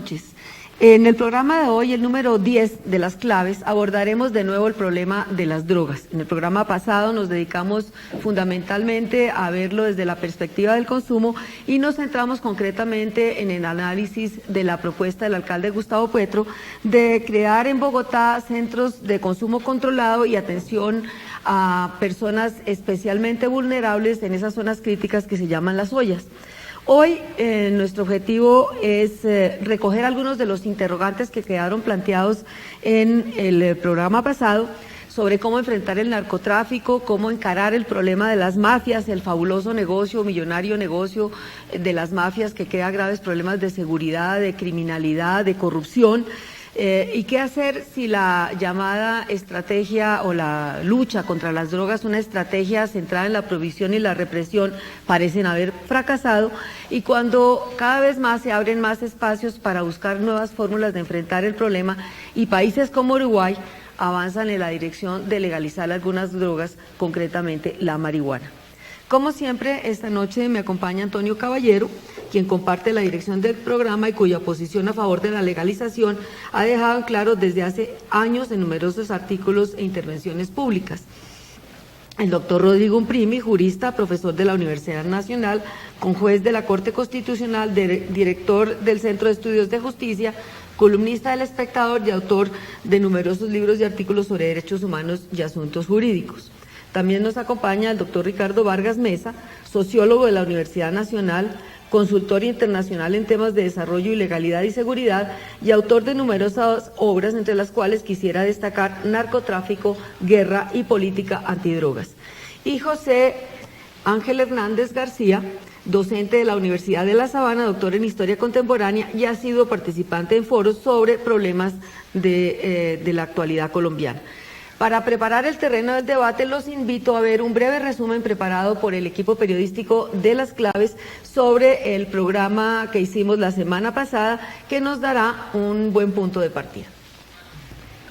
noches. En el programa de hoy, el número 10 de las claves, abordaremos de nuevo el problema de las drogas. En el programa pasado nos dedicamos fundamentalmente a verlo desde la perspectiva del consumo y nos centramos concretamente en el análisis de la propuesta del alcalde Gustavo Petro de crear en Bogotá centros de consumo controlado y atención a personas especialmente vulnerables en esas zonas críticas que se llaman las ollas. Hoy nuestro objetivo es recoger algunos de los interrogantes que quedaron planteados en el programa pasado sobre cómo enfrentar el narcotráfico, cómo encarar el problema de las mafias, el fabuloso negocio, millonario negocio de las mafias que crea graves problemas de seguridad, de criminalidad, de corrupción. ¿Y qué hacer si la llamada estrategia o la lucha contra las drogas, una estrategia centrada en la provisión y la represión, parecen haber fracasado? Y cuando cada vez más se abren más espacios para buscar nuevas fórmulas de enfrentar el problema y países como Uruguay avanzan en la dirección de legalizar algunas drogas, concretamente la marihuana. Como siempre, esta noche me acompaña Antonio Caballero, quien comparte la dirección del programa y cuya posición a favor de la legalización ha dejado en claro desde hace años en numerosos artículos e intervenciones públicas. El doctor Rodrigo Umprimi, jurista, profesor de la Universidad Nacional, conjuez de la Corte Constitucional, director del Centro de Estudios de Justicia, columnista del Espectador y autor de numerosos libros y artículos sobre derechos humanos y asuntos jurídicos. También nos acompaña el doctor Ricardo Vargas Mesa, sociólogo de la Universidad Nacional, consultor internacional en temas de desarrollo y legalidad y seguridad y autor de numerosas obras, entre las cuales quisiera destacar Narcotráfico, Guerra y Política Antidrogas. Y José Ángel Hernández García, docente de la Universidad de La Sabana, doctor en Historia Contemporánea y ha sido participante en foros sobre problemas de la actualidad colombiana. Para preparar el terreno del debate, los invito a ver un breve resumen preparado por el equipo periodístico de Las Claves sobre el programa que hicimos la semana pasada, que nos dará un buen punto de partida.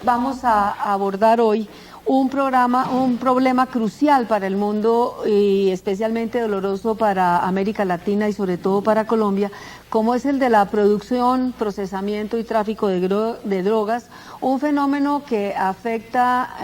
Vamos a abordar hoy un problema crucial para el mundo y especialmente doloroso para América Latina y sobre todo para Colombia, como es el de la producción, procesamiento y tráfico de drogas, un fenómeno que afecta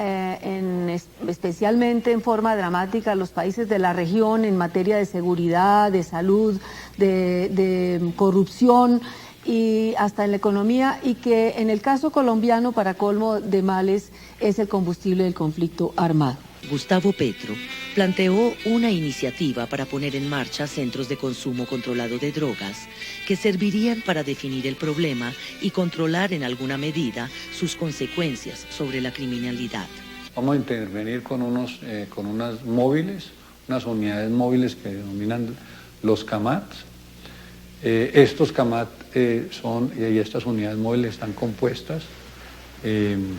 especialmente en forma dramática a los países de la región en materia de seguridad, de salud, de corrupción y hasta en la economía, y que en el caso colombiano, para colmo de males, es el combustible del conflicto armado. Gustavo Petro planteó una iniciativa para poner en marcha centros de consumo controlado de drogas que servirían para definir el problema y controlar en alguna medida sus consecuencias sobre la criminalidad. Vamos a intervenir con unas móviles, unas unidades móviles que denominan los CAMAT. Estos CAMAT y estas unidades móviles están compuestas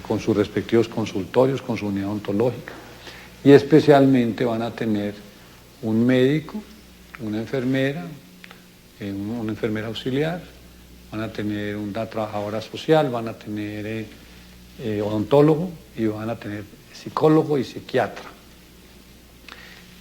con sus respectivos consultorios, con su unidad ontológica, y especialmente van a tener un médico, una enfermera auxiliar, van a tener una trabajadora social, van a tener odontólogo y van a tener psicólogo y psiquiatra.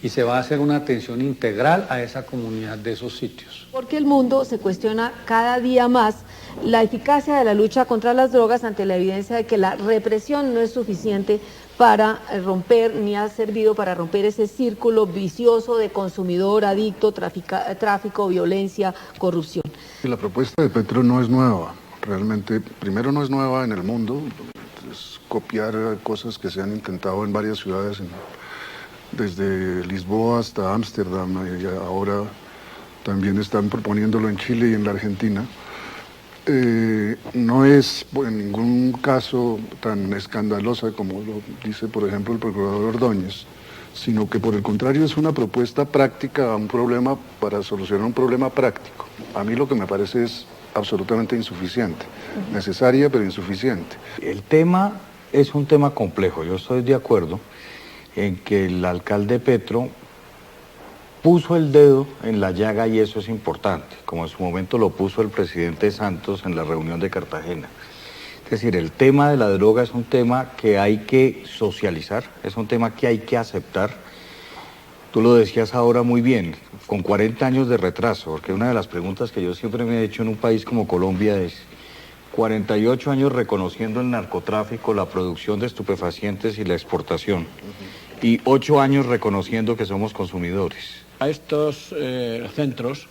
Y se va a hacer una atención integral a esa comunidad de esos sitios. Porque el mundo se cuestiona cada día más la eficacia de la lucha contra las drogas ante la evidencia de que la represión no es suficiente para romper, ni ha servido para romper ese círculo vicioso de consumidor, adicto, tráfico, violencia, corrupción. La propuesta de Petro no es nueva, realmente, primero no es nueva en el mundo, es copiar cosas que se han intentado en varias ciudades, desde Lisboa hasta Ámsterdam, y ahora también están proponiéndolo en Chile y en la Argentina. No es en ningún caso tan escandalosa como lo dice, por ejemplo, el procurador Ordóñez, sino que por el contrario es una propuesta práctica a un problema, para solucionar un problema práctico. A mí lo que me parece es absolutamente insuficiente, necesaria pero insuficiente. El tema es un tema complejo, yo estoy de acuerdo en que el alcalde Petro puso el dedo en la llaga y eso es importante, como en su momento lo puso el presidente Santos en la reunión de Cartagena. Es decir, el tema de la droga es un tema que hay que socializar, es un tema que hay que aceptar. Tú lo decías ahora muy bien, con 40 años de retraso, porque una de las preguntas que yo siempre me he hecho en un país como Colombia es 48 años reconociendo el narcotráfico, la producción de estupefacientes y la exportación. Y 8 años reconociendo que somos consumidores. A estos centros,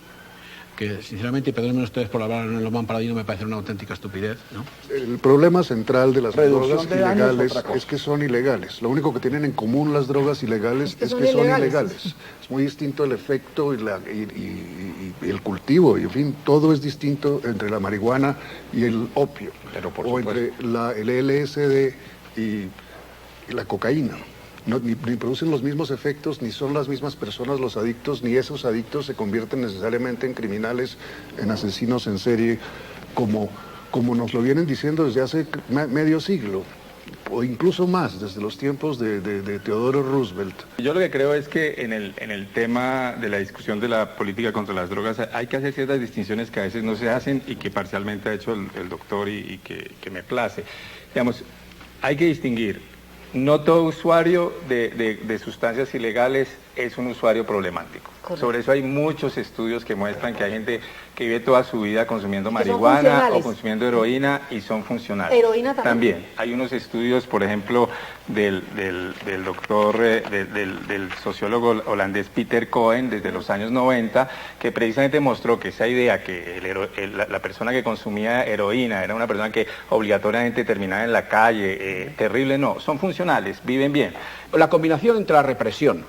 que sinceramente, y perdónenme ustedes por hablar en Lomán Paladino, me parece una auténtica estupidez, ¿no? El problema central de las Reducción drogas de daños es ilegales otra cosa. es que son ilegales. Lo único que tienen en común las drogas ilegales es que son ilegales. Es muy distinto el efecto y el cultivo, y en fin, todo es distinto entre la marihuana y el opio, o entre el LSD y la cocaína. No, ni producen los mismos efectos, ni son las mismas personas los adictos, ni esos adictos se convierten necesariamente en criminales, en asesinos en serie, como nos lo vienen diciendo desde hace medio siglo, o incluso más, desde los tiempos de Teodoro Roosevelt. Yo lo que creo es que en el tema de la discusión de la política contra las drogas hay que hacer ciertas distinciones que a veces no se hacen y que parcialmente ha hecho el doctor y que me place. Digamos, hay que distinguir. No todo usuario de sustancias ilegales es un usuario problemático. Correcto. Sobre eso hay muchos estudios que muestran que hay gente que vive toda su vida consumiendo marihuana o consumiendo heroína y son funcionales. ¿Heroína también? Hay unos estudios, por ejemplo, del doctor, del sociólogo holandés Peter Cohen, desde los años 90, que precisamente mostró que esa idea que la persona que consumía heroína era una persona que obligatoriamente terminaba en la calle, terrible, no, son funcionales, viven bien. La combinación entre la represión,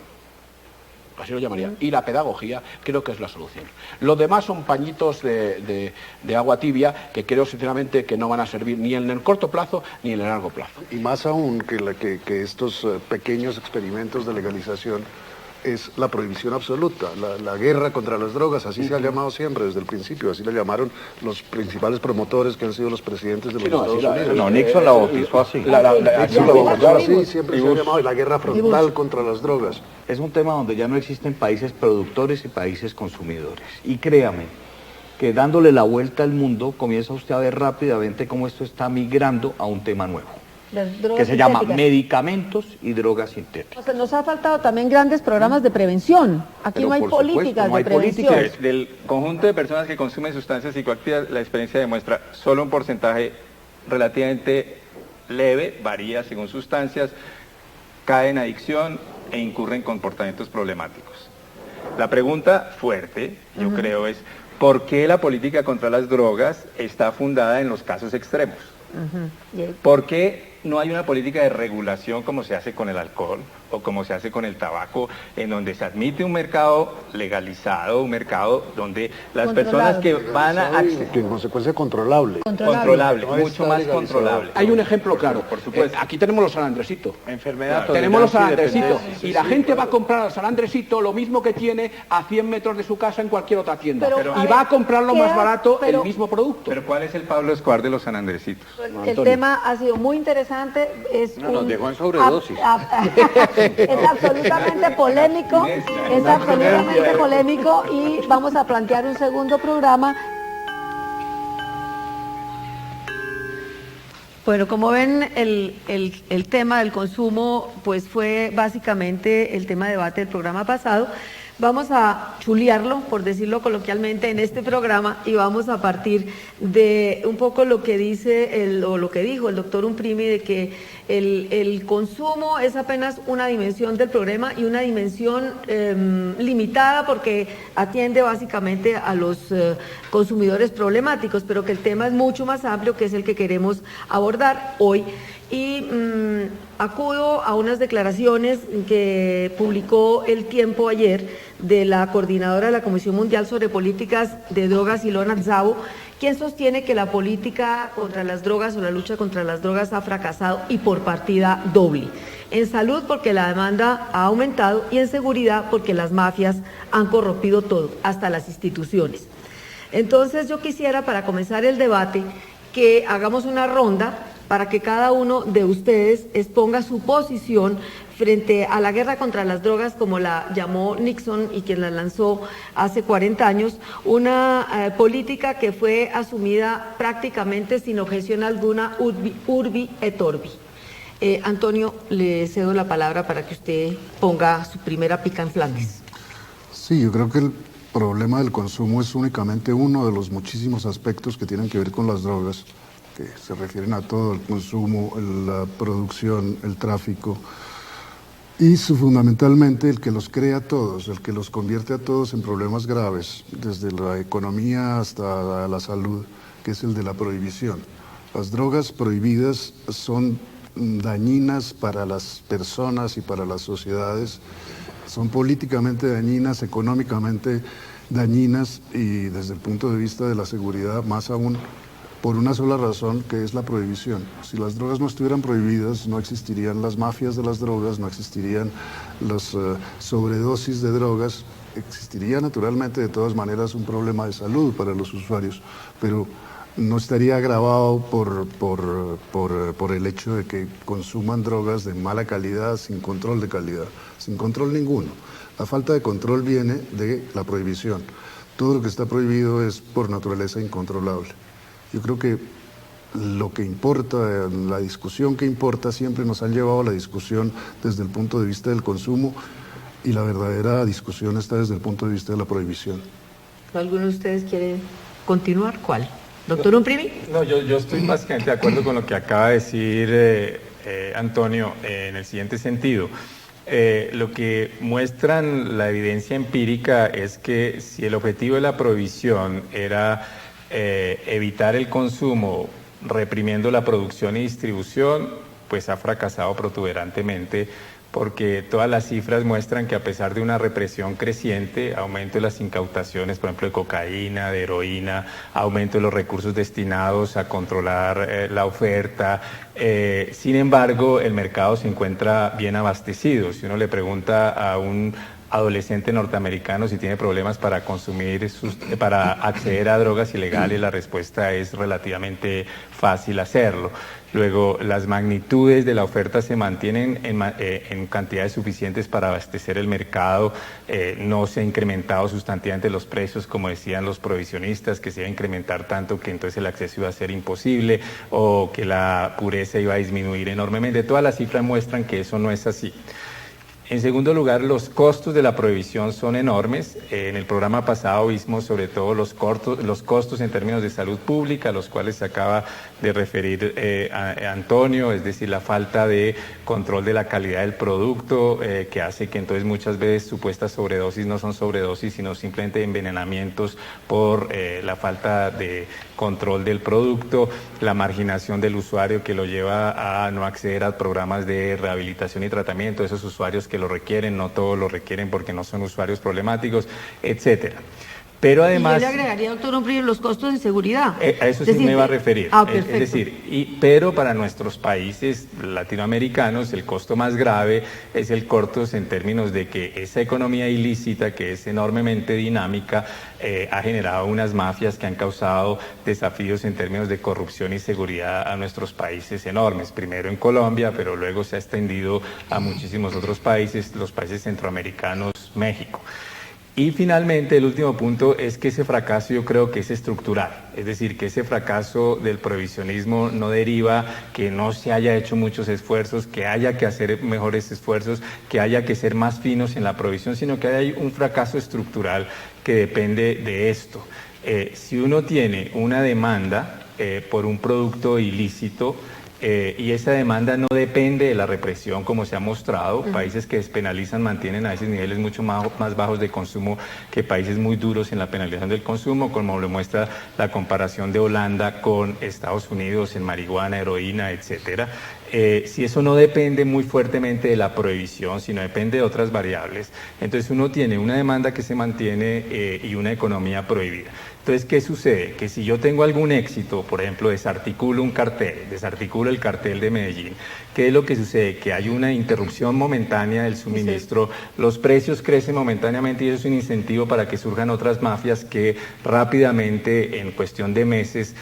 así lo llamaría, y la pedagogía, creo que es la solución. Lo demás son pañitos de agua tibia que creo sinceramente que no van a servir ni en el corto plazo ni en el largo plazo. Y más aún que estos pequeños experimentos de legalización es la prohibición absoluta, la guerra contra las drogas, así se ha llamado siempre desde el principio, así la llamaron los principales promotores que han sido los presidentes de los Estados Unidos. No, Nixon la bautizó así. Nixon la bautizó así, siempre se ha llamado la guerra frontal contra las drogas. Es un tema donde ya no existen países productores y países consumidores. Y créame, que dándole la vuelta al mundo, comienza usted a ver rápidamente cómo esto está migrando a un tema nuevo, que se llama medicamentos y drogas sintéticas. O sea, nos ha faltado también grandes programas de prevención. Aquí Pero no hay por políticas supuesto, no de hay prevención. políticas. Del conjunto de personas que consumen sustancias psicoactivas, la experiencia demuestra solo un porcentaje relativamente leve, varía según sustancias, cae en adicción e incurre en comportamientos problemáticos. La pregunta fuerte, yo creo, es ¿por qué la política contra las drogas está fundada en los casos extremos? ¿Por qué no hay una política de regulación como se hace con el alcohol o como se hace con el tabaco, en donde se admite un mercado legalizado, un mercado donde las personas que van a acceder... Que en consecuencia controlable. Controlable, No mucho está más legalizado. controlable. Hay un ejemplo claro. Por supuesto. Aquí tenemos los San Andresito. Enfermedad, Tenemos los San tolerancia y Andresito. dependencia. Y la gente va a comprar al San Andresito lo mismo que tiene a 100 metros de su casa en cualquier otra tienda. Pero, y va a comprarlo más barato el pero- mismo producto. Pero ¿cuál es el Pablo Escobar de los San Andresitos? El tema ha sido muy interesante. Nos dejó en sobredosis. Es absolutamente polémico, es absolutamente polémico y vamos a plantear un segundo programa. Bueno, como ven, el tema del consumo pues fue básicamente el tema de debate del programa pasado. Vamos a chulearlo, por decirlo coloquialmente, en este programa y vamos a partir de un poco lo que dice o lo que dijo el doctor Umprimi, de que el consumo es apenas una dimensión del problema y una dimensión limitada porque atiende básicamente a los consumidores problemáticos, pero que el tema es mucho más amplio, que es el que queremos abordar hoy. Y acudo a unas declaraciones que publicó El Tiempo ayer de la coordinadora de la Comisión Mundial sobre Políticas de Drogas, Ilona Szabo, quien sostiene que la política contra las drogas o la lucha contra las drogas ha fracasado y por partida doble. En salud porque la demanda ha aumentado y en seguridad porque las mafias han corrompido todo, hasta las instituciones. Entonces yo quisiera, para comenzar el debate, que hagamos una ronda para que cada uno de ustedes exponga su posición frente a la guerra contra las drogas, como la llamó Nixon y quien la lanzó hace 40 años, una política que fue asumida prácticamente sin objeción alguna, urbi et orbi. Antonio, le cedo la palabra para que usted ponga su primera pica en Flandes. Sí, yo creo que el problema del consumo es únicamente uno de los muchísimos aspectos que tienen que ver con las drogas que se refieren a todo el consumo, la producción, el tráfico, y fundamentalmente el que los crea a todos, el que los convierte a todos en problemas graves, desde la economía hasta la salud, que es el de la prohibición. Las drogas prohibidas son dañinas para las personas y para las sociedades, son políticamente dañinas, económicamente dañinas y desde el punto de vista de la seguridad más aún, por una sola razón, que es la prohibición. Si las drogas no estuvieran prohibidas, no existirían las mafias de las drogas, no existirían las sobredosis de drogas, existiría naturalmente de todas maneras un problema de salud para los usuarios, pero no estaría agravado por el hecho de que consuman drogas de mala calidad, sin control de calidad, sin control ninguno. La falta de control viene de la prohibición. Todo lo que está prohibido es por naturaleza incontrolable. Yo creo que lo que importa, la discusión que importa, siempre nos han llevado a la discusión desde el punto de vista del consumo y la verdadera discusión está desde el punto de vista de la prohibición. ¿Alguno de ustedes quiere continuar? ¿Cuál? ¿Doctor Umprimi? No, yo estoy básicamente de acuerdo con lo que acaba de decir Antonio en el siguiente sentido. Lo que muestran la evidencia empírica es que si el objetivo de la prohibición era evitar el consumo reprimiendo la producción y distribución, pues ha fracasado protuberantemente, porque todas las cifras muestran que a pesar de una represión creciente, aumento de las incautaciones, por ejemplo, de cocaína, de heroína, aumento de los recursos destinados a controlar la oferta, sin embargo, el mercado se encuentra bien abastecido. Si uno le pregunta a un adolescente norteamericano si tiene problemas para para acceder a drogas ilegales, la respuesta es relativamente fácil hacerlo. Luego, las magnitudes de la oferta se mantienen en cantidades suficientes para abastecer el mercado, no se ha incrementado sustantivamente los precios, como decían los prohibicionistas, que se iba a incrementar tanto que entonces el acceso iba a ser imposible o que la pureza iba a disminuir enormemente. Todas las cifras muestran que eso no es así. En segundo lugar, los costos de la prohibición son enormes. En el programa pasado vimos sobre todo los costos en términos de salud pública, a los cuales se acaba de referir Antonio, es decir, la falta de control de la calidad del producto, que hace que entonces muchas veces supuestas sobredosis no son sobredosis, sino simplemente envenenamientos por la falta de control del producto, la marginación del usuario que lo lleva a no acceder a programas de rehabilitación y tratamiento, esos usuarios que lo requieren, no todos lo requieren porque no son usuarios problemáticos, etcétera. Pero además... Y yo le agregaría, doctor Umprimi, los costos de seguridad. A eso sí me iba a referir. Perfecto. Es decir, pero para nuestros países latinoamericanos el costo más grave es el costo en términos de que esa economía ilícita, que es enormemente dinámica, ha generado unas mafias que han causado desafíos en términos de corrupción y seguridad a nuestros países enormes. Primero en Colombia, pero luego se ha extendido a muchísimos otros países, los países centroamericanos, México. Y finalmente, el último punto es que ese fracaso yo creo que es estructural, es decir, que ese fracaso del prohibicionismo no deriva que no se haya hecho muchos esfuerzos, que haya que hacer mejores esfuerzos, que haya que ser más finos en la prohibición, sino que hay un fracaso estructural que depende de esto. Si uno tiene una demanda por un producto ilícito, y esa demanda no depende de la represión, como se ha mostrado. Países que despenalizan mantienen a veces niveles mucho más bajos de consumo que países muy duros en la penalización del consumo, como lo muestra la comparación de Holanda con Estados Unidos en marihuana, heroína, etcétera. Si eso no depende muy fuertemente de la prohibición, sino depende de otras variables, entonces uno tiene una demanda que se mantiene y una economía prohibida. Entonces, ¿qué sucede? Que si yo tengo algún éxito, por ejemplo, desarticulo un cartel, desarticulo el cartel de Medellín, ¿qué es lo que sucede? Que hay una interrupción momentánea del suministro, los precios crecen momentáneamente y eso es un incentivo para que surjan otras mafias que rápidamente, en cuestión de meses,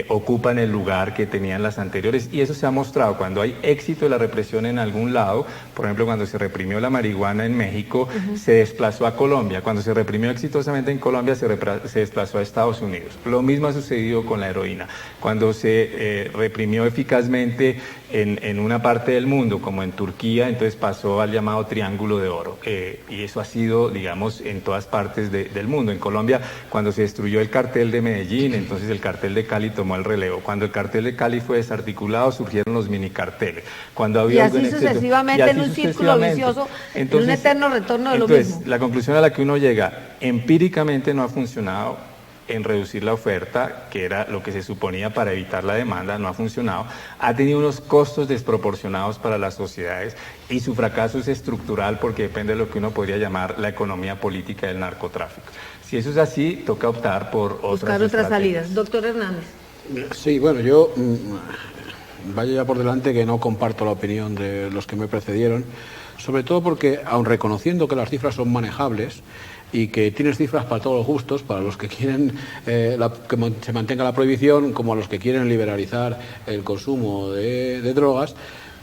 ocupan el lugar que tenían las anteriores. Y eso se ha mostrado cuando cuando hay éxito de la represión en algún lado, por ejemplo, cuando se reprimió la marihuana en México, se desplazó a Colombia. Cuando se reprimió exitosamente en Colombia, se desplazó a Estados Unidos. Lo mismo ha sucedido con la heroína. Cuando se reprimió eficazmente en una parte del mundo, como en Turquía, entonces pasó al llamado Triángulo de Oro. Y eso ha sido, digamos, en todas partes del mundo. En Colombia, cuando se destruyó el cartel de Medellín, entonces el cartel de Cali tomó el relevo. Cuando el cartel de Cali fue desarticulado, surgieron los minicarteles. Cuando había y así sucesivamente, en un círculo vicioso, entonces, en un eterno retorno de lo mismo. Entonces, la conclusión a la que uno llega, empíricamente no ha funcionado en reducir la oferta, que era lo que se suponía para evitar la demanda, no ha funcionado, ha tenido unos costos desproporcionados para las sociedades y su fracaso es estructural porque depende de lo que uno podría llamar la economía política del narcotráfico. Si eso es así, toca optar por buscar otras salidas. Doctor Hernández. Sí, bueno, yo vaya ya por delante que no comparto la opinión de los que me precedieron, sobre todo porque, aun reconociendo que las cifras son manejables, y que tienes cifras para todos los gustos, para los que quieren que se mantenga la prohibición, como a los que quieren liberalizar el consumo de drogas,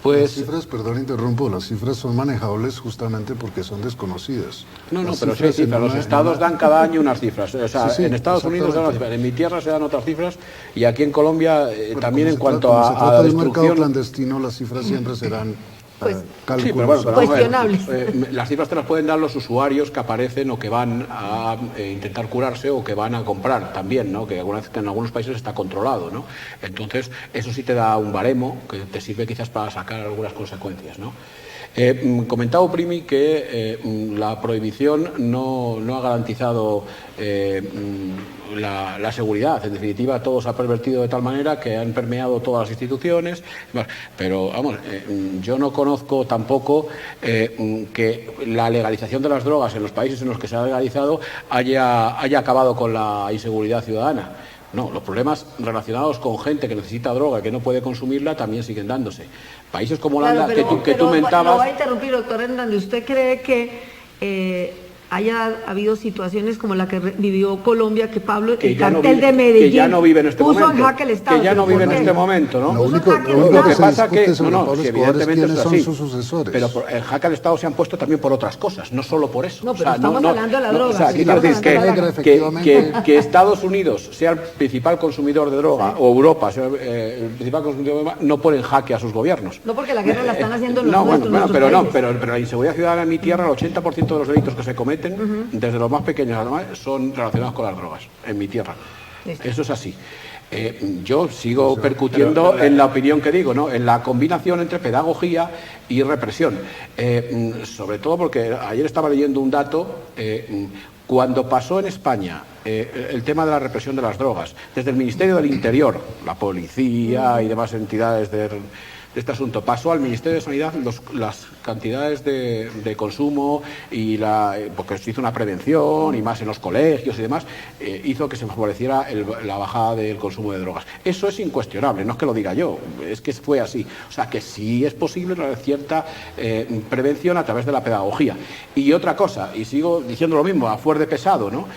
pues... Las cifras, perdón, interrumpo, las cifras son manejables justamente porque son desconocidas. No, pero sí hay cifras. Los estados dan cada año unas cifras. O sea, en Estados Unidos dan unas cifras, en mi tierra se dan otras cifras, y aquí en Colombia también en cuanto a se trata de un destrucción... mercado clandestino, las cifras siempre serán... Pues, sí, pero bueno, cuestionables. Las cifras te las pueden dar los usuarios que aparecen o que van a intentar curarse o que van a comprar también, ¿no? Que en algunos países está controlado, ¿no? Entonces, eso sí te da un baremo que te sirve quizás para sacar algunas consecuencias, ¿no? Comentaba Primi que la prohibición no ha garantizado la seguridad. En definitiva, todo se ha pervertido de tal manera que han permeado todas las instituciones. Pero, vamos, yo no conozco tampoco que la legalización de las drogas en los países en los que se ha legalizado haya acabado con la inseguridad ciudadana. No, los problemas relacionados con gente que necesita droga y que no puede consumirla también siguen dándose. Países como Holanda, claro, que tú mentabas... Lo voy a interrumpir, doctor Hernández. ¿Usted cree que haya habido situaciones como la que vivió Colombia, que Pablo, el cartel de Medellín, que ya no vive en este puso momento, en jaque el Estado? que ya no vive en este momento, ¿no? Lo único que pasa que que sobre Pablo si Escobar es evidentemente quiénes es son así, sus sucesores. pero en jaque al Estado se han puesto también por otras cosas, no solo por eso. No, pero estamos hablando de la droga. O sea, Sí, quiero decir que Estados Unidos sea el principal consumidor de droga, o Europa sea el principal consumidor de droga, no pone en jaque a sus gobiernos. No, porque la guerra la están haciendo los pero la inseguridad ciudadana en mi tierra, el 80% de los delitos que se cometen, desde los más pequeños a los más, son relacionados con las drogas, en mi tierra. Eso es así. Yo sigo percutiendo en la opinión que digo, ¿no? En la combinación entre pedagogía y represión. Sobre todo porque ayer estaba leyendo un dato, cuando pasó en España el tema de la represión de las drogas, desde el Ministerio del Interior, la policía y demás entidades de este asunto, pasó al Ministerio de Sanidad las cantidades de consumo y porque se hizo una prevención y más en los colegios y demás, hizo que se favoreciera la bajada del consumo de drogas. Eso es incuestionable, no es que lo diga yo, es que fue así. O sea, que sí es posible una cierta prevención a través de la pedagogía. Y otra cosa, y sigo diciendo lo mismo, a fuer de pesado, ¿no?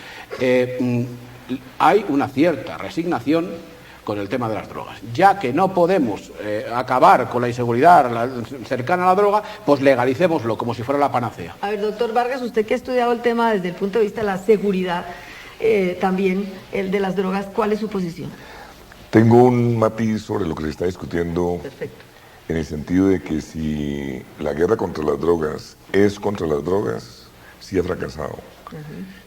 Hay una cierta resignación con el tema de las drogas. Ya que no podemos acabar con la inseguridad cercana a la droga, pues legalicémoslo como si fuera la panacea. A ver, doctor Vargas, usted que ha estudiado el tema desde el punto de vista de la seguridad, también el de las drogas, ¿cuál es su posición? Tengo un matiz sobre lo que se está discutiendo. Perfecto. En el sentido de que si la guerra contra las drogas es contra las drogas, sí ha fracasado.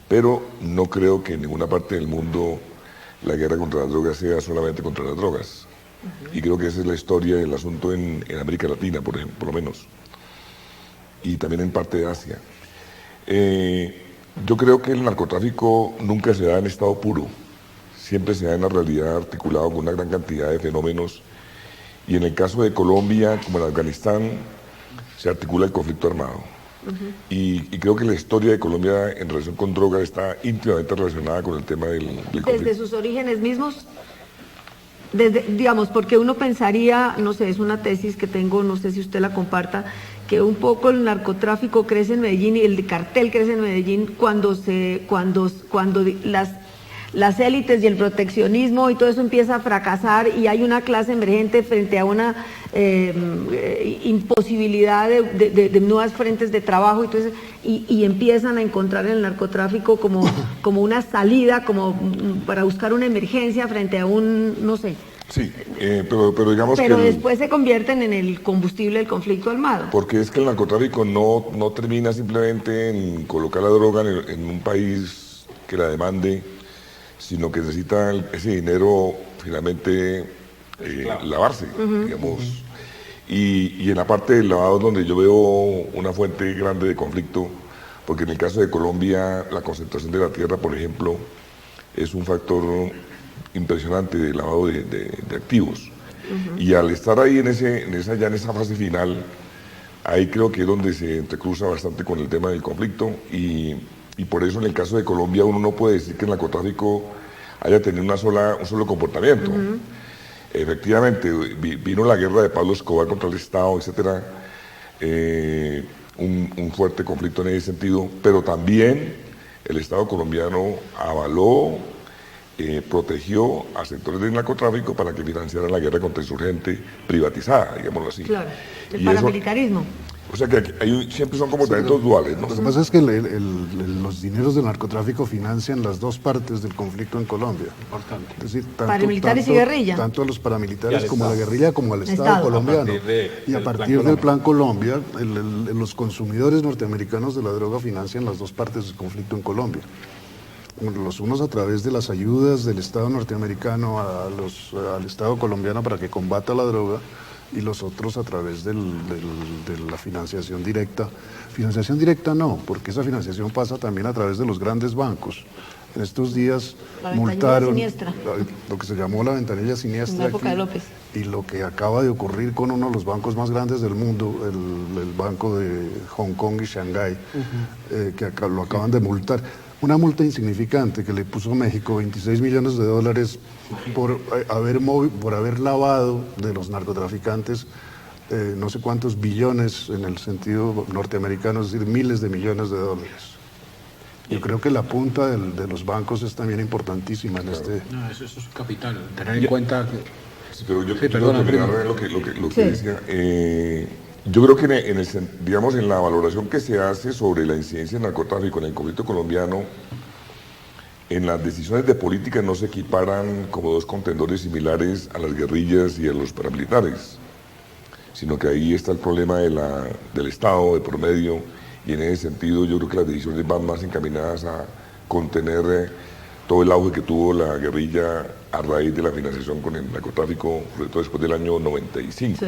Pero no creo que en ninguna parte del mundo la guerra contra las drogas sea solamente contra las drogas. Y creo que esa es la historia del asunto en América Latina, por lo menos. Y también en parte de Asia. Yo creo que el narcotráfico nunca se da en estado puro. Siempre se da en la realidad articulado con una gran cantidad de fenómenos. Y en el caso de Colombia, como en Afganistán, se articula el conflicto armado. Y creo que la historia de Colombia en relación con drogas está íntimamente relacionada con el tema del conflicto. Desde sus orígenes mismos, digamos, porque uno pensaría, no sé, es una tesis que tengo, no sé si usted la comparta, que un poco el narcotráfico crece en Medellín y el cartel crece en Medellín cuando las élites y el proteccionismo y todo eso empieza a fracasar y hay una clase emergente frente a una imposibilidad de nuevas frentes de trabajo y empiezan a encontrar en el narcotráfico como una salida, como para buscar una emergencia frente a un, no sé. Sí, pero digamos pero que... después se convierten en el combustible del conflicto armado. Porque es que el narcotráfico no termina simplemente en colocar la droga en un país que la demande, sino que necesita ese dinero finalmente lavarse, digamos. Y en la parte del lavado es donde yo veo una fuente grande de conflicto, porque en el caso de Colombia la concentración de la tierra, por ejemplo, es un factor impresionante de lavado de activos. Y al estar ahí en esa fase final, ahí creo que es donde se entrecruza bastante con el tema del conflicto y por eso en el caso de Colombia uno no puede decir que el narcotráfico haya tenido un solo comportamiento. Efectivamente, vino la guerra de Pablo Escobar contra el Estado, etcétera, un fuerte conflicto en ese sentido, pero también el Estado colombiano avaló, protegió a sectores del narcotráfico para que financiaran la guerra contra insurgente privatizada, digámoslo así. Claro, el paramilitarismo. O sea que siempre son comportamientos duales, ¿no? Lo que pasa es que los dineros del narcotráfico financian las dos partes del conflicto en Colombia. Importante. Es decir, paramilitares y guerrilla. Tanto a los paramilitares como a la guerrilla como al Estado colombiano. Y a partir del Plan Colombia, los consumidores norteamericanos de la droga financian las dos partes del conflicto en Colombia. Los unos a través de las ayudas del Estado norteamericano al Estado colombiano para que combata la droga, y los otros a través de la financiación directa. Financiación directa no, porque esa financiación pasa también a través de los grandes bancos. En estos días multaron lo que se llamó la ventanilla siniestra en la época de López. Y lo que acaba de ocurrir con uno de los bancos más grandes del mundo, el banco de Hong Kong y Shanghái, que lo acaban de multar. Una multa insignificante que le puso México, $26 millones por haber lavado de los narcotraficantes no sé cuántos billones en el sentido norteamericano, es decir, miles de millones de dólares. Yo creo que la punta de los bancos es también importantísima en este... No, eso es capital, tener en cuenta que... Sí, pero yo terminar lo que decía. Yo creo que en la valoración que se hace sobre la incidencia del narcotráfico en el conflicto colombiano, en las decisiones de política no se equiparan como dos contendores similares a las guerrillas y a los paramilitares, sino que ahí está el problema del Estado de por medio, y en ese sentido yo creo que las decisiones van más encaminadas a contener todo el auge que tuvo la guerrilla a raíz de la financiación con el narcotráfico, sobre todo después del año 95. Sí.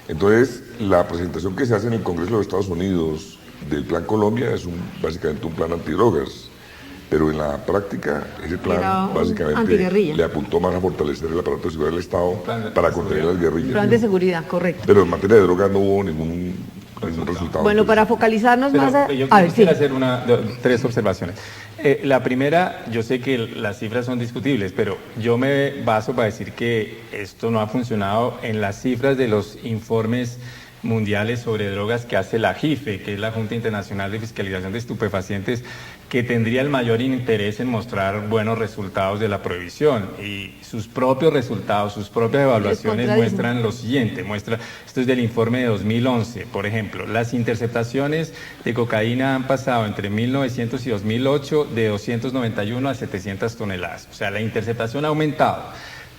Entonces, la presentación que se hace en el Congreso de los Estados Unidos del Plan Colombia es básicamente un plan antidrogas, pero en la práctica ese plan básicamente le apuntó más a fortalecer el aparato de seguridad del Estado para contener las guerrillas. Plan de seguridad, correcto. Pero en materia de drogas no hubo ningún resultado. Bueno, para focalizarnos más... Yo quisiera hacer tres observaciones. La primera, yo sé que las cifras son discutibles, pero yo me baso para decir que esto no ha funcionado en las cifras de los informes mundiales sobre drogas que hace la JIFE, que es la Junta Internacional de Fiscalización de Estupefacientes, que tendría el mayor interés en mostrar buenos resultados de la prohibición, y sus propios resultados, sus propias evaluaciones muestran lo siguiente. Esto es del informe de 2011, por ejemplo, las interceptaciones de cocaína han pasado entre 1900 y 2008 de 291 a 700 toneladas, o sea, la interceptación ha aumentado.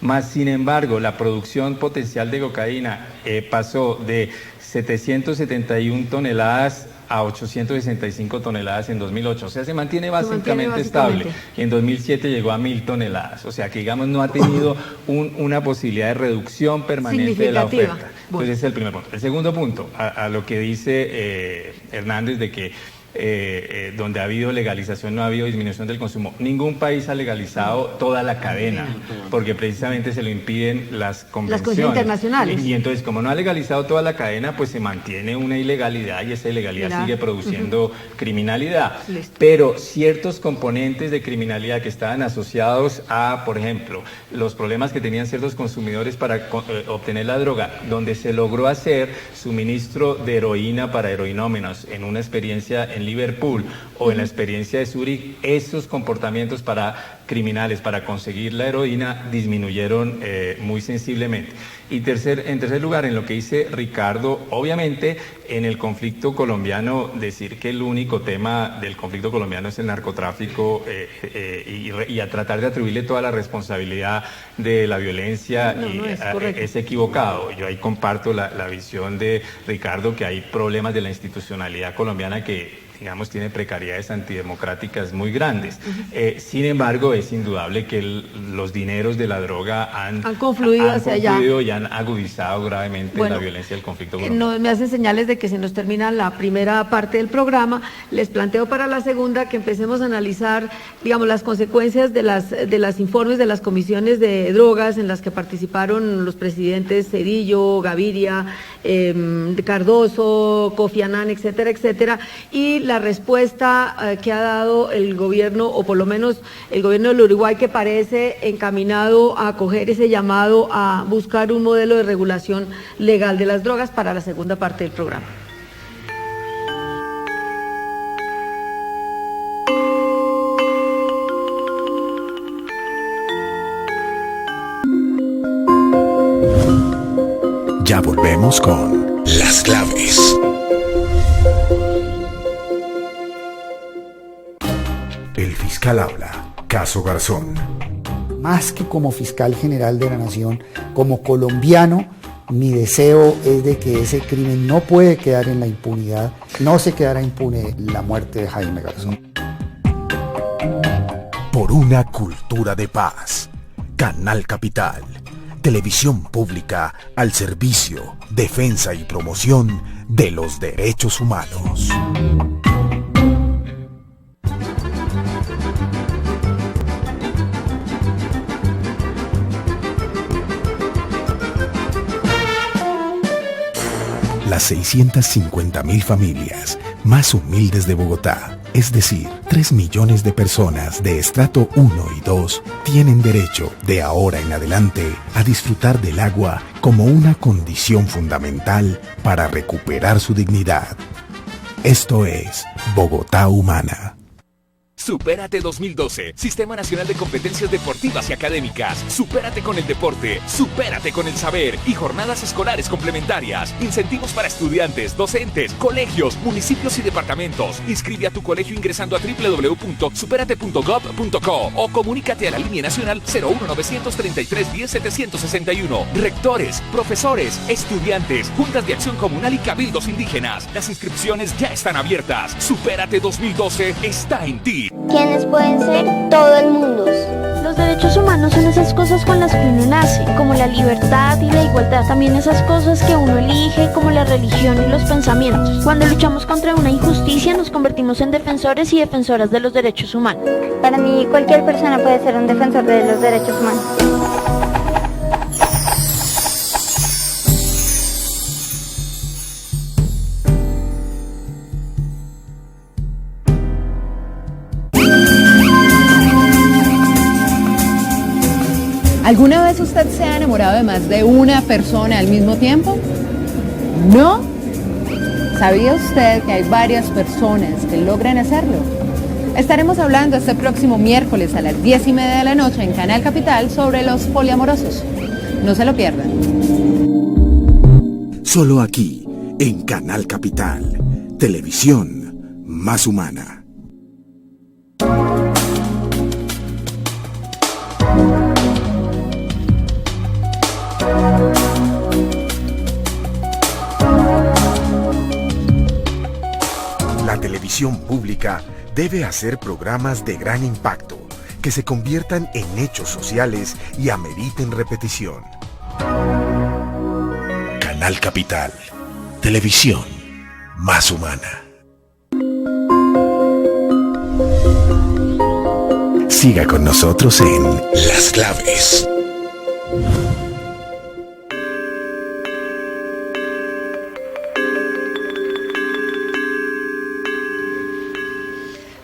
Más, sin embargo, la producción potencial de cocaína pasó de 771 toneladas a 865 toneladas en 2008, o sea, se mantiene básicamente estable. Y en 2007 llegó a 1000 toneladas, o sea, que digamos no ha tenido una posibilidad de reducción permanente de la oferta. Entonces ese es el primer punto. El segundo punto, a lo que dice Hernández de que donde ha habido legalización no ha habido disminución del consumo. Ningún país ha legalizado toda la cadena, porque precisamente se lo impiden las convenciones internacionales. Y entonces, como no ha legalizado toda la cadena, pues se mantiene una ilegalidad, y esa ilegalidad sigue produciendo criminalidad. Pero ciertos componentes de criminalidad que estaban asociados a, por ejemplo, los problemas que tenían ciertos consumidores para obtener la droga, donde se logró hacer suministro de heroína para heroinómenos en una experiencia en Liverpool o en la experiencia de Zúrich, esos comportamientos para criminales para conseguir la heroína disminuyeron muy sensiblemente. Y en tercer lugar, en lo que dice Ricardo, obviamente en el conflicto colombiano, decir que el único tema del conflicto colombiano es el narcotráfico y a tratar de atribuirle toda la responsabilidad de la violencia es equivocado. Yo ahí comparto la visión de Ricardo, que hay problemas de la institucionalidad colombiana que, digamos, tiene precariedades antidemocráticas muy grandes. Sin embargo, es indudable que los dineros de la droga han confluido hacia allá y han agudizado gravemente la violencia del conflicto colombiano. No me hacen señales de que se nos termina la primera parte del programa. Les planteo para la segunda que empecemos a analizar, digamos, las consecuencias de las informes de las comisiones de drogas en las que participaron los presidentes Cedillo, Gaviria, Cardoso, Kofi Annan, etcétera, etcétera, y la respuesta que ha dado el gobierno, o por lo menos el gobierno del Uruguay, que parece encaminado a acoger ese llamado a buscar un modelo de regulación legal de las drogas, para la segunda parte del programa. Ya volvemos con Las Claves. El fiscal habla. Caso Garzón. Más que como fiscal general de la nación, como colombiano, mi deseo es de que ese crimen no puede quedar en la impunidad, no se quedará impune la muerte de Jaime Garzón. Por una cultura de paz. Canal Capital. Televisión pública al servicio, defensa y promoción de los derechos humanos. Las 650.000 familias más humildes de Bogotá, es decir, 3 millones de personas de estrato 1 y 2, tienen derecho, de ahora en adelante, a disfrutar del agua como una condición fundamental para recuperar su dignidad. Esto es Bogotá Humana. Supérate 2012, Sistema Nacional de Competencias Deportivas y Académicas. Supérate con el deporte, supérate con el saber y jornadas escolares complementarias. Incentivos para estudiantes, docentes, colegios, municipios y departamentos. Inscribe a tu colegio ingresando a www.superate.gov.co o comunícate a la línea nacional 0193310-761. Rectores, profesores, estudiantes, juntas de acción comunal y cabildos indígenas. Las inscripciones ya están abiertas. Supérate 2012 está en ti. ¿Quiénes pueden ser? Todo el mundo. Los derechos humanos son esas cosas con las que uno nace, como la libertad y la igualdad. También esas cosas que uno elige, como la religión y los pensamientos. Cuando luchamos contra una injusticia, nos convertimos en defensores y defensoras de los derechos humanos. Para mí, cualquier persona puede ser un defensor de los derechos humanos. ¿Alguna vez usted se ha enamorado de más de una persona al mismo tiempo? ¿No? ¿Sabía usted que hay varias personas que logran hacerlo? Estaremos hablando este próximo miércoles a las 10:30 de la noche en Canal Capital sobre los poliamorosos. No se lo pierdan. Solo aquí, en Canal Capital. Televisión más humana. La televisión pública debe hacer programas de gran impacto, que se conviertan en hechos sociales y ameriten repetición. Canal Capital, televisión más humana. Siga con nosotros en Las Claves.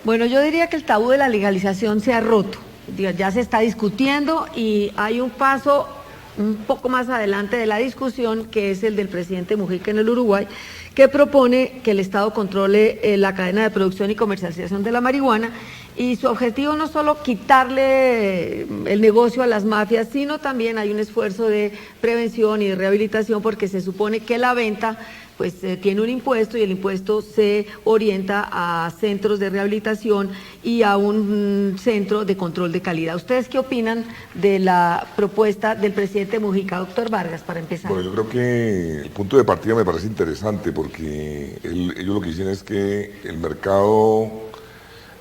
Bueno, yo diría que el tabú de la legalización se ha roto. Ya se está discutiendo y hay un paso un poco más adelante de la discusión, que es el del presidente Mujica en el Uruguay, que propone que el Estado controle la cadena de producción y comercialización de la marihuana, y su objetivo no solo quitarle el negocio a las mafias, sino también hay un esfuerzo de prevención y de rehabilitación, porque se supone que la venta pues tiene un impuesto y el impuesto se orienta a centros de rehabilitación y a un centro de control de calidad. ¿Ustedes qué opinan de la propuesta del presidente Mujica? Doctor Vargas, para empezar. Bueno, yo creo que el punto de partida me parece interesante, porque ellos lo que dicen es que el mercado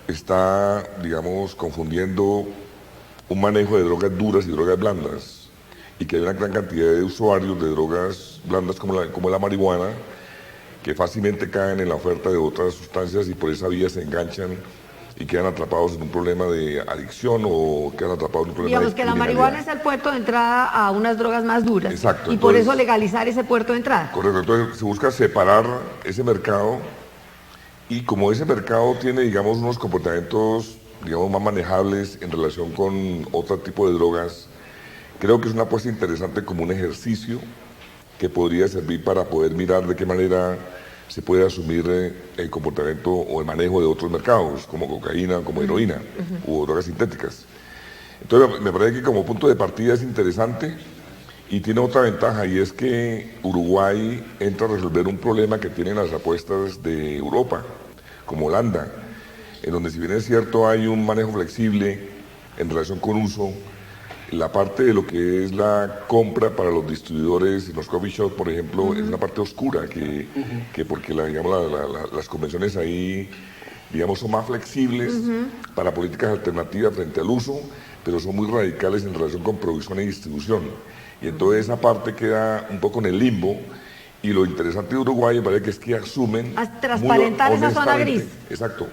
está, digamos, confundiendo un manejo de drogas duras y drogas blandas, y que hay una gran cantidad de usuarios de drogas blandas como la marihuana, que fácilmente caen en la oferta de otras sustancias y por esa vía se enganchan y quedan atrapados en un problema de adicción o quedan atrapados en un problema Digamos de que la marihuana es el puerto de entrada a unas drogas más duras. Exacto. Y por eso legalizar ese puerto de entrada. Correcto, entonces se busca separar ese mercado, y como ese mercado tiene, digamos, unos comportamientos, digamos, más manejables en relación con otro tipo de drogas, creo que es una apuesta interesante como un ejercicio que podría servir para poder mirar de qué manera se puede asumir el comportamiento o el manejo de otros mercados, como cocaína, como heroína, u drogas sintéticas. Entonces me parece que como punto de partida es interesante, y tiene otra ventaja, y es que Uruguay entra a resolver un problema que tienen las apuestas de Europa, como Holanda, en donde, si bien es cierto, hay un manejo flexible en relación con uso, la parte de lo que es la compra para los distribuidores en los coffee shops, por ejemplo, es una parte oscura, que porque las convenciones ahí, digamos, son más flexibles para políticas alternativas frente al uso, pero son muy radicales en relación con producción y distribución. Y entonces esa parte queda un poco en el limbo, y lo interesante de Uruguay me parece que es que asumen... A transparentar esa zona gris. Exacto.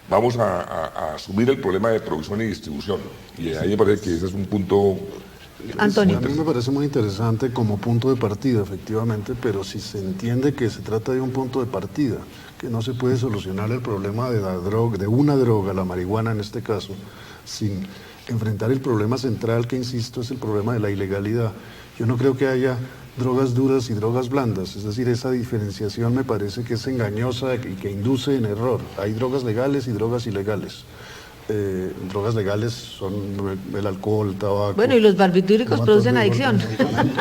Vamos a asumir el problema de producción y distribución. Y ahí me parece que ese es un punto... Antonio. A mí me parece muy interesante como punto de partida, efectivamente, pero si se entiende que se trata de un punto de partida, que no se puede solucionar el problema de la droga, de una droga, la marihuana en este caso, sin enfrentar el problema central, que insisto es el problema de la ilegalidad. Yo no creo que haya drogas duras y drogas blandas, es decir, esa diferenciación me parece que es engañosa y que induce en error. Hay drogas legales y drogas ilegales. Drogas legales son el alcohol, el tabaco. Bueno, y los barbitúricos producen adicción.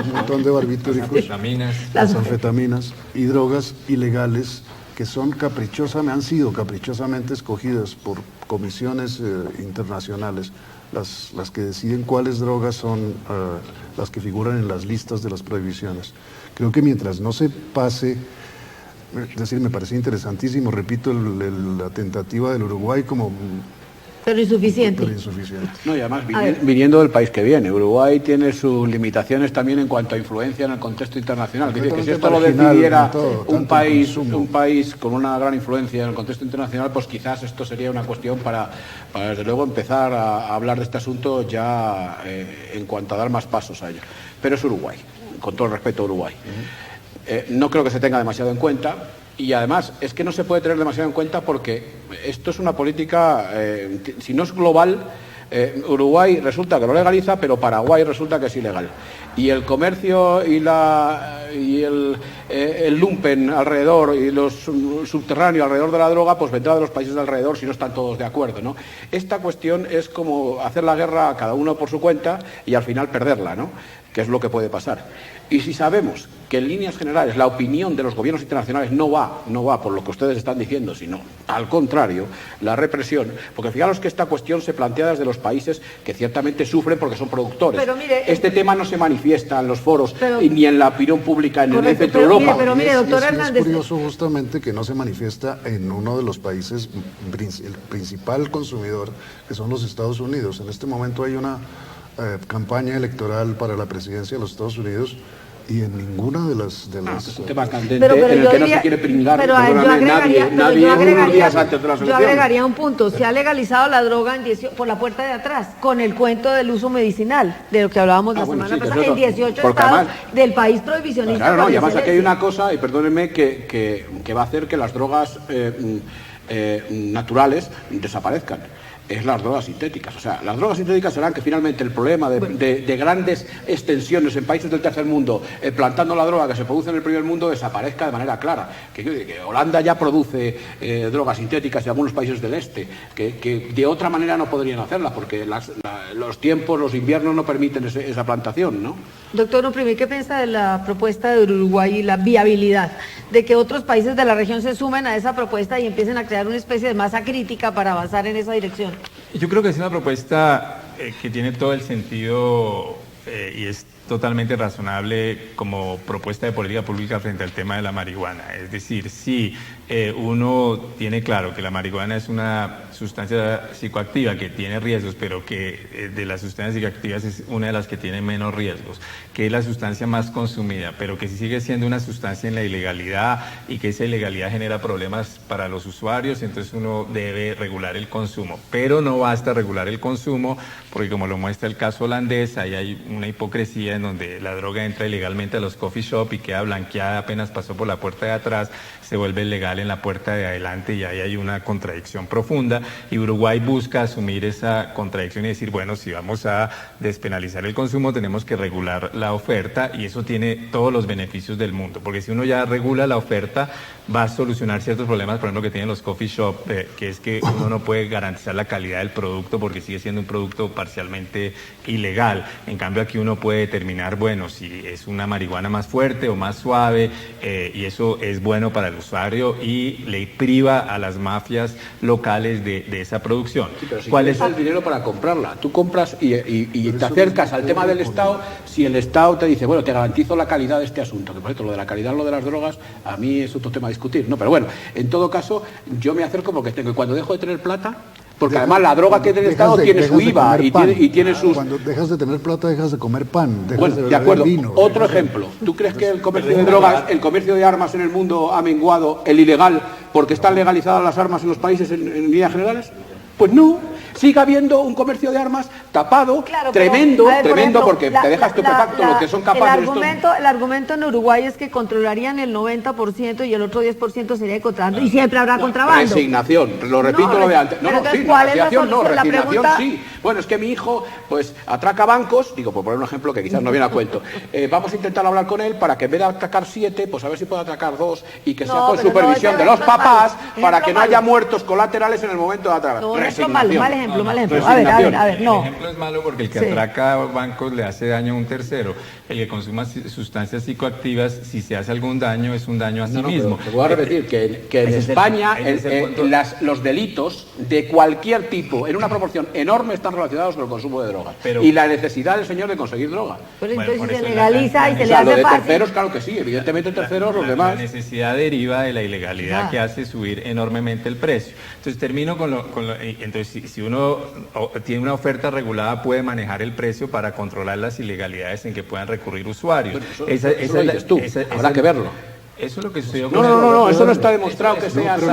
Un montón de barbitúricos, las anfetaminas, y drogas ilegales que son han sido caprichosamente escogidas por comisiones internacionales, las que deciden cuáles drogas son las que figuran en las listas de las prohibiciones. Creo que mientras no se pase, es decir, me parece interesantísimo, repito, la tentativa del Uruguay como... Pero insuficiente. No, y además viniendo del país que viene. Uruguay tiene sus limitaciones también en cuanto a influencia en el contexto internacional. Dice que si esto lo decidiera un país con una gran influencia en el contexto internacional, pues quizás esto sería una cuestión para desde luego empezar a hablar de este asunto ya en cuanto a dar más pasos a ello. Pero es Uruguay, con todo el respeto a Uruguay. No creo que se tenga demasiado en cuenta. Y además, es que no se puede tener demasiado en cuenta porque esto es una política, si no es global, Uruguay resulta que lo legaliza, pero Paraguay resulta que es ilegal. Y el comercio y el lumpen alrededor y los subterráneos alrededor de la droga, pues vendrá de los países de alrededor si no están todos de acuerdo, ¿no? Esta cuestión es como hacer la guerra a cada uno por su cuenta y al final perderla, ¿no? Que es lo que puede pasar. Y si sabemos que en líneas generales la opinión de los gobiernos internacionales no va por lo que ustedes están diciendo, sino al contrario, la represión, porque fijaros que esta cuestión se plantea desde los países que ciertamente sufren porque son productores. Pero mire, este tema no se manifiesta en los foros ni en la opinión pública en el Centro Europa. Pero mire, doctor Hernández. Es curioso justamente que no se manifiesta en uno de los países, el principal consumidor, que son los Estados Unidos. En este momento hay una campaña electoral para la presidencia de los Estados Unidos y en ninguna de las... Es un tema candente en el que no se quiere pringar nadie unos días antes de la selección. Yo agregaría un punto, se ha legalizado la droga por la puerta de atrás, con el cuento del uso medicinal, de lo que hablábamos la semana pasada, en 18 estados del país prohibicionista. Claro, y además aquí hay una cosa, y perdónenme, que va a hacer que las drogas naturales desaparezcan. es las drogas sintéticas. O sea, las drogas sintéticas harán que finalmente el problema de grandes extensiones en países del tercer mundo, plantando la droga que se produce en el primer mundo, desaparezca de manera clara. Que Holanda ya produce drogas sintéticas y algunos países del este, que de otra manera no podrían hacerlas, porque los tiempos, los inviernos no permiten esa plantación, ¿no? Doctor Uprimi, ¿qué piensa de la propuesta de Uruguay y la viabilidad de que otros países de la región se sumen a esa propuesta y empiecen a crear una especie de masa crítica para avanzar en esa dirección? Yo creo que es una propuesta que tiene todo el sentido y es totalmente razonable como propuesta de política pública frente al tema de la marihuana. Es decir, si uno tiene claro que la marihuana es una sustancia psicoactiva que tiene riesgos, pero que de las sustancias psicoactivas es una de las que tiene menos riesgos, que es la sustancia más consumida, pero que si sigue siendo una sustancia en la ilegalidad y que esa ilegalidad genera problemas para los usuarios, entonces uno debe regular el consumo. Pero no basta regular el consumo, porque como lo muestra el caso holandés, ahí hay una hipocresía en donde la droga entra ilegalmente a los coffee shop y queda blanqueada apenas pasó por la puerta de atrás, se vuelve legal en la puerta de adelante y ahí hay una contradicción profunda, y Uruguay busca asumir esa contradicción y decir, bueno, si vamos a despenalizar el consumo tenemos que regular la oferta, y eso tiene todos los beneficios del mundo, porque si uno ya regula la oferta va a solucionar ciertos problemas, por ejemplo, que tienen los coffee shop, que es que uno no puede garantizar la calidad del producto porque sigue siendo un producto parcialmente ilegal. En cambio aquí uno puede determinar, bueno, si es una marihuana más fuerte o más suave, y eso es bueno para el usuario y le priva a las mafias locales de esa producción. Sí, pero si ¿cuál es el dinero para comprarla? Tú compras y te acercas al tema del Estado, si el Estado te dice, bueno, te garantizo la calidad de este asunto, que por cierto, lo de la calidad, lo de las drogas, a mí es otro tema a discutir, ¿no? Pero bueno, en todo caso, yo me acerco porque tengo, y cuando dejo de tener plata, porque además la droga que tiene el Estado tiene su IVA y tiene sus... Cuando dejas de tener plata, dejas de comer pan, dejas bueno, de acuerdo. Vino. Otro ejemplo. ¿Tú crees que el comercio de drogas, el comercio de armas en el mundo ha menguado el ilegal porque están legalizadas las armas en los países en líneas generales? Pues no. Sigue habiendo un comercio de armas tapado, claro, tremendo, pero, tremendo, ejemplo, porque te dejas estupefacto lo que son capaces el argumento en Uruguay es que controlarían el 90% y el otro 10% sería de contrabando, y siempre habrá contrabando. Resignación, lo repito, lo de antes. No, sí, ¿cuál es la solución? No, resignación pregunta... sí. Bueno, es que mi hijo, pues, atraca bancos, digo, por poner un ejemplo que quizás no viene a cuento. Vamos a intentar hablar con él para que en vez de atracar 7, pues a ver si puede atracar 2 y que sea con supervisión de los papás para que no haya muertos colaterales en el momento de atracar. Resignación. Mal ejemplo. A ver, no. El ejemplo es malo porque el que atraca bancos le hace daño a un tercero. El que consuma sustancias psicoactivas, si se hace algún daño, es un daño a sí mismo. Te voy a repetir que en España los delitos de cualquier tipo, en una proporción enorme, están relacionados con el consumo de drogas. Y la necesidad del señor de conseguir droga. Pero entonces se legaliza y se le hace lo de fácil. Terceros, claro que sí, evidentemente terceros, los demás. La necesidad deriva de la ilegalidad que hace subir enormemente el precio. Entonces termino con lo entonces si uno tiene una oferta regulada puede manejar el precio para controlar las ilegalidades en que puedan recurrir usuarios. Bueno, eso lo dices tú, habrá que verlo. Eso es lo que sucedió con No, eso no está demostrado que sea así.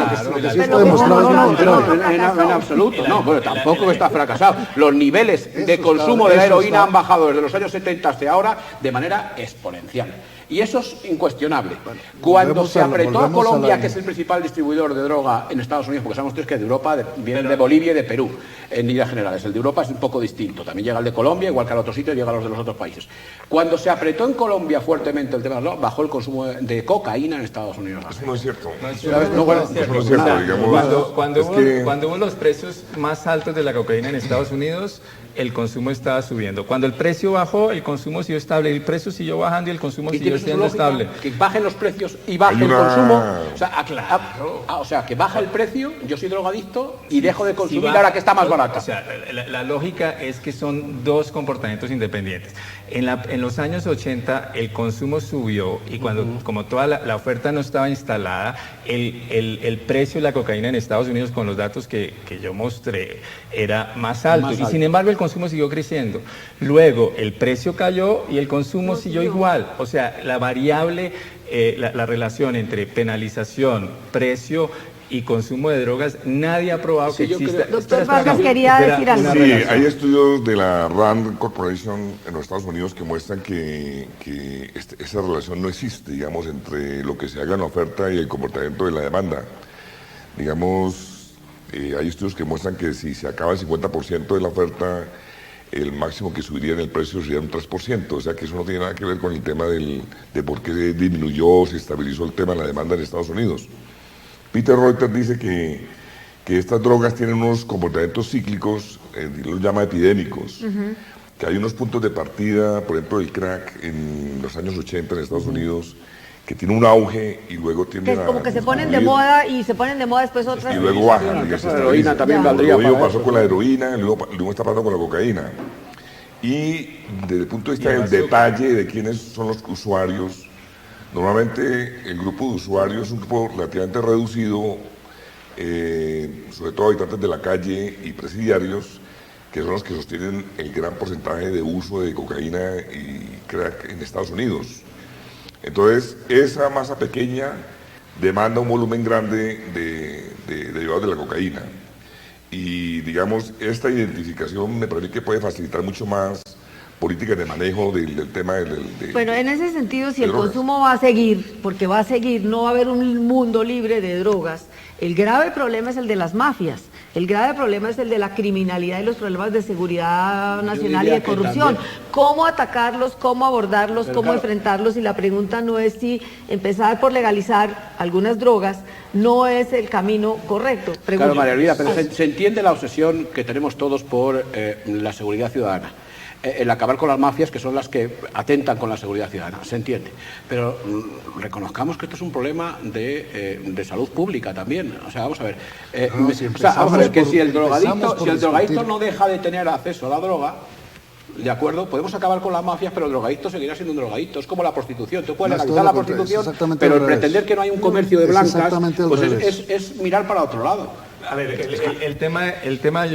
Está demostrado en absoluto. No, bueno, tampoco está fracasado. Los niveles de consumo de la heroína han bajado desde los años 70 hasta ahora de manera exponencial. Y eso es incuestionable. Cuando se apretó a Colombia, que es el principal distribuidor de droga en Estados Unidos, porque sabemos que de Europa vienen de Bolivia y de Perú, en líneas generales. El de Europa es un poco distinto. También llega el de Colombia, igual que al otro sitio, llega a los de los otros países. Cuando se apretó en Colombia fuertemente el tema de la droga, bajó el consumo de cocaína en Estados Unidos. Eso no es cierto. Eso no es cierto. Cuando hubo los precios más altos de la cocaína en Estados Unidos, el consumo estaba subiendo. Cuando el precio bajó, el consumo siguió estable. El precio siguió bajando y el consumo siguió siendo estable. Que bajen los precios y baje el consumo. O sea, que baja el precio, yo soy drogadicto y dejo de consumir ahora que está más barata. O sea, la lógica es que son dos comportamientos independientes. En los años 80 el consumo subió y como toda la oferta no estaba instalada, el precio de la cocaína en Estados Unidos, con los datos que yo mostré, era más alto. Y sin embargo el consumo siguió creciendo. Luego el precio cayó y el consumo siguió igual. O sea, la variable, la relación entre penalización, precio y consumo de drogas, nadie ha probado que exista. Doctor Vargas quería decir algo. Sí, hay estudios de la Rand Corporation en los Estados Unidos que muestran que esa relación no existe, digamos, entre lo que se haga en la oferta y el comportamiento de la demanda. Digamos, Hay estudios que muestran que si se acaba el 50% de la oferta, el máximo que subiría en el precio sería un 3%, o sea que eso no tiene nada que ver con el tema de por qué disminuyó, se estabilizó el tema de la demanda en Estados Unidos. Peter Reuters dice que estas drogas tienen unos comportamientos cíclicos, los llama epidémicos, que hay unos puntos de partida, por ejemplo el crack en los años 80 en Estados Unidos, que tiene un auge y luego tiende a... como que se ponen de moda y se ponen de moda después otras... Y luego bajan. La heroína también valdría. Lo mismo pasó con la heroína, luego está pasando con la cocaína. Y desde el punto de vista del detalle de quiénes son los usuarios, normalmente el grupo de usuarios es un grupo relativamente reducido, sobre todo habitantes de la calle y presidiarios, que son los que sostienen el gran porcentaje de uso de cocaína y crack en Estados Unidos. Entonces, esa masa pequeña demanda un volumen grande de derivados de la cocaína. Y, digamos, esta identificación me parece que puede facilitar mucho más políticas de manejo del tema Bueno, en ese sentido, si el consumo va a seguir, porque va a seguir, no va a haber un mundo libre de drogas, el grave problema es el de las mafias. El grave problema es el de la criminalidad y los problemas de seguridad nacional y de corrupción. ¿Cómo atacarlos, cómo abordarlos, cómo enfrentarlos? Y la pregunta no es si empezar por legalizar algunas drogas no es el camino correcto. Claro, María Elvira, pero se entiende la obsesión que tenemos todos por la seguridad ciudadana. El acabar con las mafias, que son las que atentan con la seguridad ciudadana, se entiende. Pero reconozcamos que esto es un problema de salud pública también. O sea, vamos a ver. Vamos a ver que si el drogadicto no deja de tener acceso a la droga, de acuerdo, podemos acabar con las mafias, pero el drogadicto seguirá siendo un drogadicto. Es como la prostitución. Tú puedes legalizar la prostitución, pero el pretender que no hay un comercio de blancas, pues es mirar para otro lado. A ver, el tema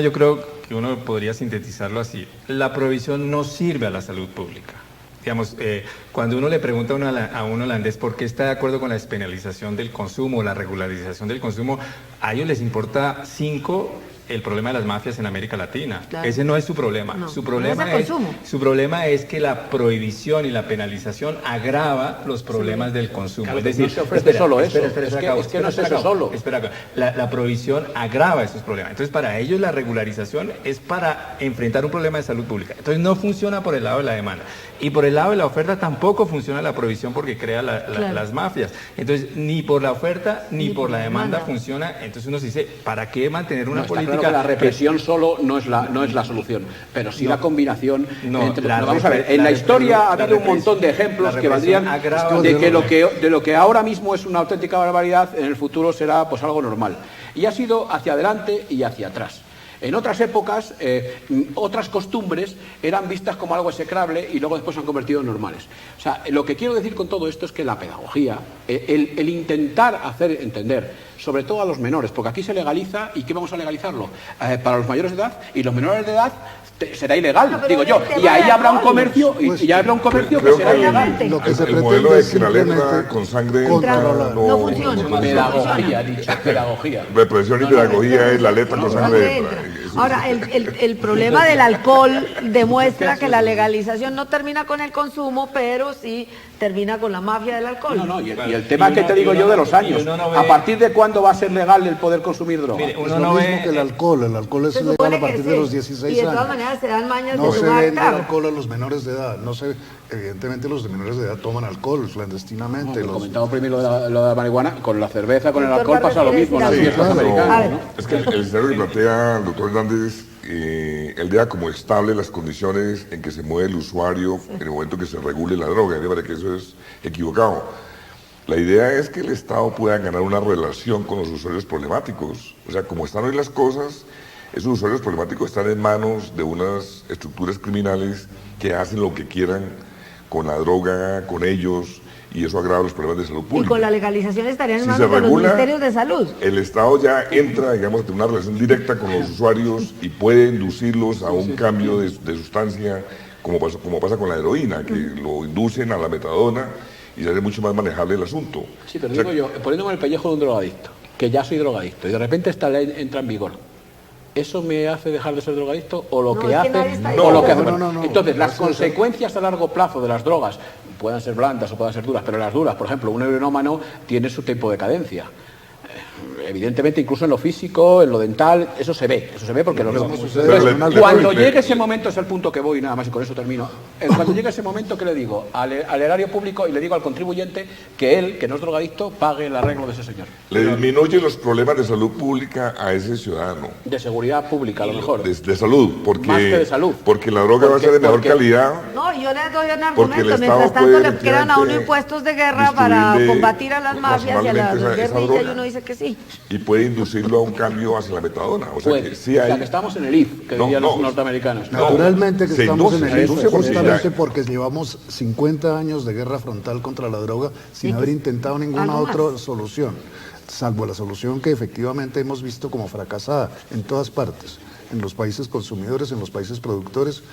yo creo que uno podría sintetizarlo así. La prohibición no sirve a la salud pública. Digamos, cuando uno le pregunta a un holandés por qué está de acuerdo con la despenalización del consumo, la regularización del consumo, a ellos les importa 5 el problema de las mafias en América Latina. Claro. Ese no es su problema. No, su problema es que la prohibición y la penalización agrava los problemas del consumo. Claro, es decir, no se ofrece solo eso. Es que no es eso solo. La prohibición agrava esos problemas. Entonces, para ellos la regularización es para enfrentar un problema de salud pública. Entonces, no funciona por el lado de la demanda. Y por el lado de la oferta tampoco funciona la prohibición porque crea las mafias. Entonces, ni por la oferta ni por la demanda funciona. Entonces uno se dice, ¿para qué mantener una política? Claro que la represión solo no es la solución, pero sí la combinación. Vamos a ver, en la historia ha habido un montón de ejemplos que valdrían de que lo que ahora mismo es una auténtica barbaridad, en el futuro será pues algo normal. Y ha sido hacia adelante y hacia atrás. En otras épocas, otras costumbres eran vistas como algo execrable y luego después se han convertido en normales. O sea, lo que quiero decir con todo esto es que la pedagogía, el intentar hacer entender, sobre todo a los menores, porque aquí se legaliza, ¿y qué vamos a legalizarlo? Para los mayores de edad, y los menores de edad será ilegal, digo yo, y ahí habrá un comercio, que será ilegal. El modelo de que la letra con sangre no funciona. Pedagogía, pedagogía. Represión y pedagogía es la letra con sangre. Ahora, el problema del alcohol demuestra que la legalización no termina con el consumo, pero sí termina con la mafia del alcohol. Y el tema que te digo yo de los años, ¿a partir de cuándo va a ser legal el poder consumir droga? Es lo mismo que el alcohol es legal a partir de los 16 años. Y de todas maneras se dan mañas no de se vende alcohol a los menores de edad, evidentemente los de menores de edad toman alcohol clandestinamente. Comentamos primero lo de la marihuana, con la cerveza, con el alcohol pasa lo mismo en las fiestas americanas. Es que el escenario que plantea el doctor Hernández, él deja como estable las condiciones en que se mueve el usuario en el momento que se regule la droga. Me parece que eso es equivocado. La idea es que el Estado pueda ganar una relación con los usuarios problemáticos. O sea, como están hoy las cosas, esos usuarios problemáticos están en manos de unas estructuras criminales que hacen lo que quieran con la droga, con ellos, y eso agrava los problemas de salud pública. Y con la legalización estarían en manos de los ministerios de salud. El Estado ya entra, digamos, en una relación directa con los usuarios y puede inducirlos a un cambio de sustancia, como pasa con la heroína, que lo inducen a la metadona y se hace mucho más manejable el asunto. Sí, pero digo yo, poniéndome el pellejo de un drogadicto, que ya soy drogadicto, y de repente esta ley entra en vigor, ¿eso me hace dejar de ser drogadicto? ¿O lo que hace? Entonces, las consecuencias a largo plazo de las drogas puedan ser blandas o puedan ser duras, pero las duras, por ejemplo, un heroinómano tiene su tiempo de cadencia. evidentemente, incluso en lo físico, en lo dental, eso se ve porque lo vemos. Cuando llegue ese momento, es el punto que voy, nada más, y con eso termino. Cuando llegue ese momento, ¿qué le digo? Al erario público, y le digo al contribuyente que él, que no es drogadicto, pague el arreglo de ese señor. Le disminuye los problemas de salud pública a ese ciudadano. De seguridad pública, a lo mejor. De salud, porque, más que de salud. Porque la droga va a ser de mejor calidad. No, yo le doy un argumento. Mientras tanto, le quedan a uno impuestos de guerra para combatir a las mafias y a las guerrillas, y uno dice que sí. Y puede inducirlo a un cambio hacia la metadona. O sea, que sí hay... O sea, que estamos en el IF, que dirían los norteamericanos. Naturalmente que estamos en el IF, justamente ya... porque llevamos 50 años de guerra frontal contra la droga sin haber intentado ninguna otra solución, salvo la solución que efectivamente hemos visto como fracasada en todas partes, en los países consumidores, en los países productores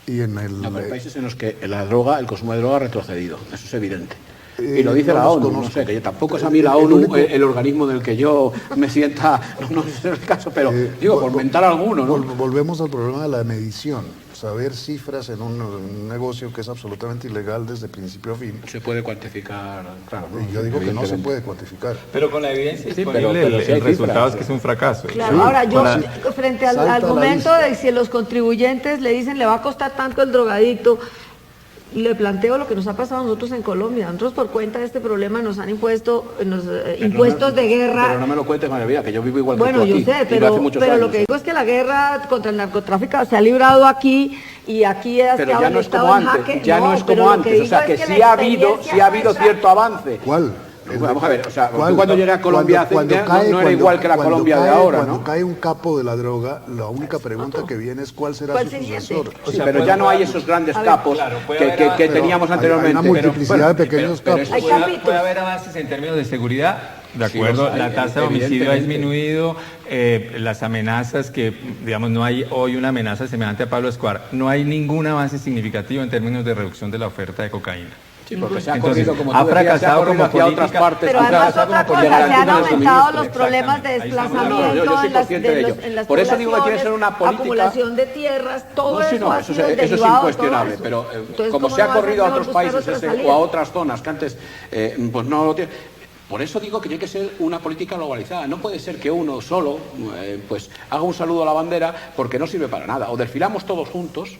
y en el... hay países en los que el consumo de droga ha retrocedido, eso es evidente. Y lo dice la ONU, no sé, que tampoco es a mí la ONU el organismo del que yo me sienta, no es el caso, pero digo, por mentar alguno, ¿no? Volvemos al problema de la medición, saber cifras en un negocio que es absolutamente ilegal desde principio a fin. Se puede cuantificar, claro. Y yo digo que no se puede cuantificar. Pero con la evidencia disponible, el resultado es que es un fracaso. Claro, ahora yo, frente al argumento de si los contribuyentes le dicen le va a costar tanto el drogadicto, le planteo lo que nos ha pasado a nosotros en Colombia. Nosotros, por cuenta de este problema, nos han impuesto impuestos de guerra. Pero no me lo cuentes, María Vida, que yo vivo igual que tú aquí. Bueno, yo sé, pero lo que digo es que la guerra contra el narcotráfico se ha librado aquí, y aquí ha pero ya no es como antes, ya no es como antes. O sea, que sí ha habido cierto avance. ¿Cuál? Vamos a ver, o sea, cuando llegué a Colombia no era igual que la Colombia de ahora, ¿no? Cuando cae un capo de la droga, la única pregunta que viene es ¿cuál será su sucesor? Sí, pero ya no hay esos grandes capos que teníamos anteriormente. Hay una multiplicidad de pequeños capos. Puede haber avances en términos de seguridad. De acuerdo, la tasa de homicidio ha disminuido, las amenazas que, digamos, no hay hoy una amenaza semejante a Pablo Escobar, no hay ningún avance significativo en términos de reducción de la oferta de cocaína. Sí, porque se ha corrido, como ha fracasado como política, otras partes. Pero además otra cosa, se han aumentado los problemas de desplazamiento en las por eso digo que tiene que ser una política... acumulación de tierras, todo eso es incuestionable, pero como se ha corrido a otros países o a otras zonas que antes pues no lo tienen... Por eso digo que tiene que ser una política globalizada. No puede ser que uno solo pues haga un saludo a la bandera porque no sirve para nada. O desfilamos todos juntos,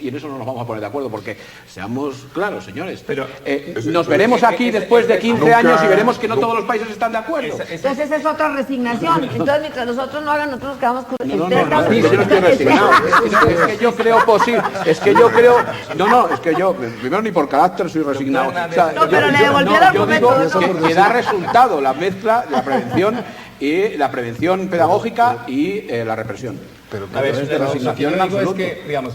y en eso no nos vamos a poner de acuerdo, porque seamos claros, señores, pero nos veremos aquí después de 15 años y veremos que no todos los países están de acuerdo. Entonces esa es otra resignación. Entonces mientras nosotros no hagan, nosotros nos quedamos con... yo no estoy resignado. Es que yo creo posible, es que yo primero ni por carácter soy resignado. Pero le devolví el argumento. Que da resultado la mezcla, la prevención pedagógica y la represión. Pero a ver, resignación es que, digamos,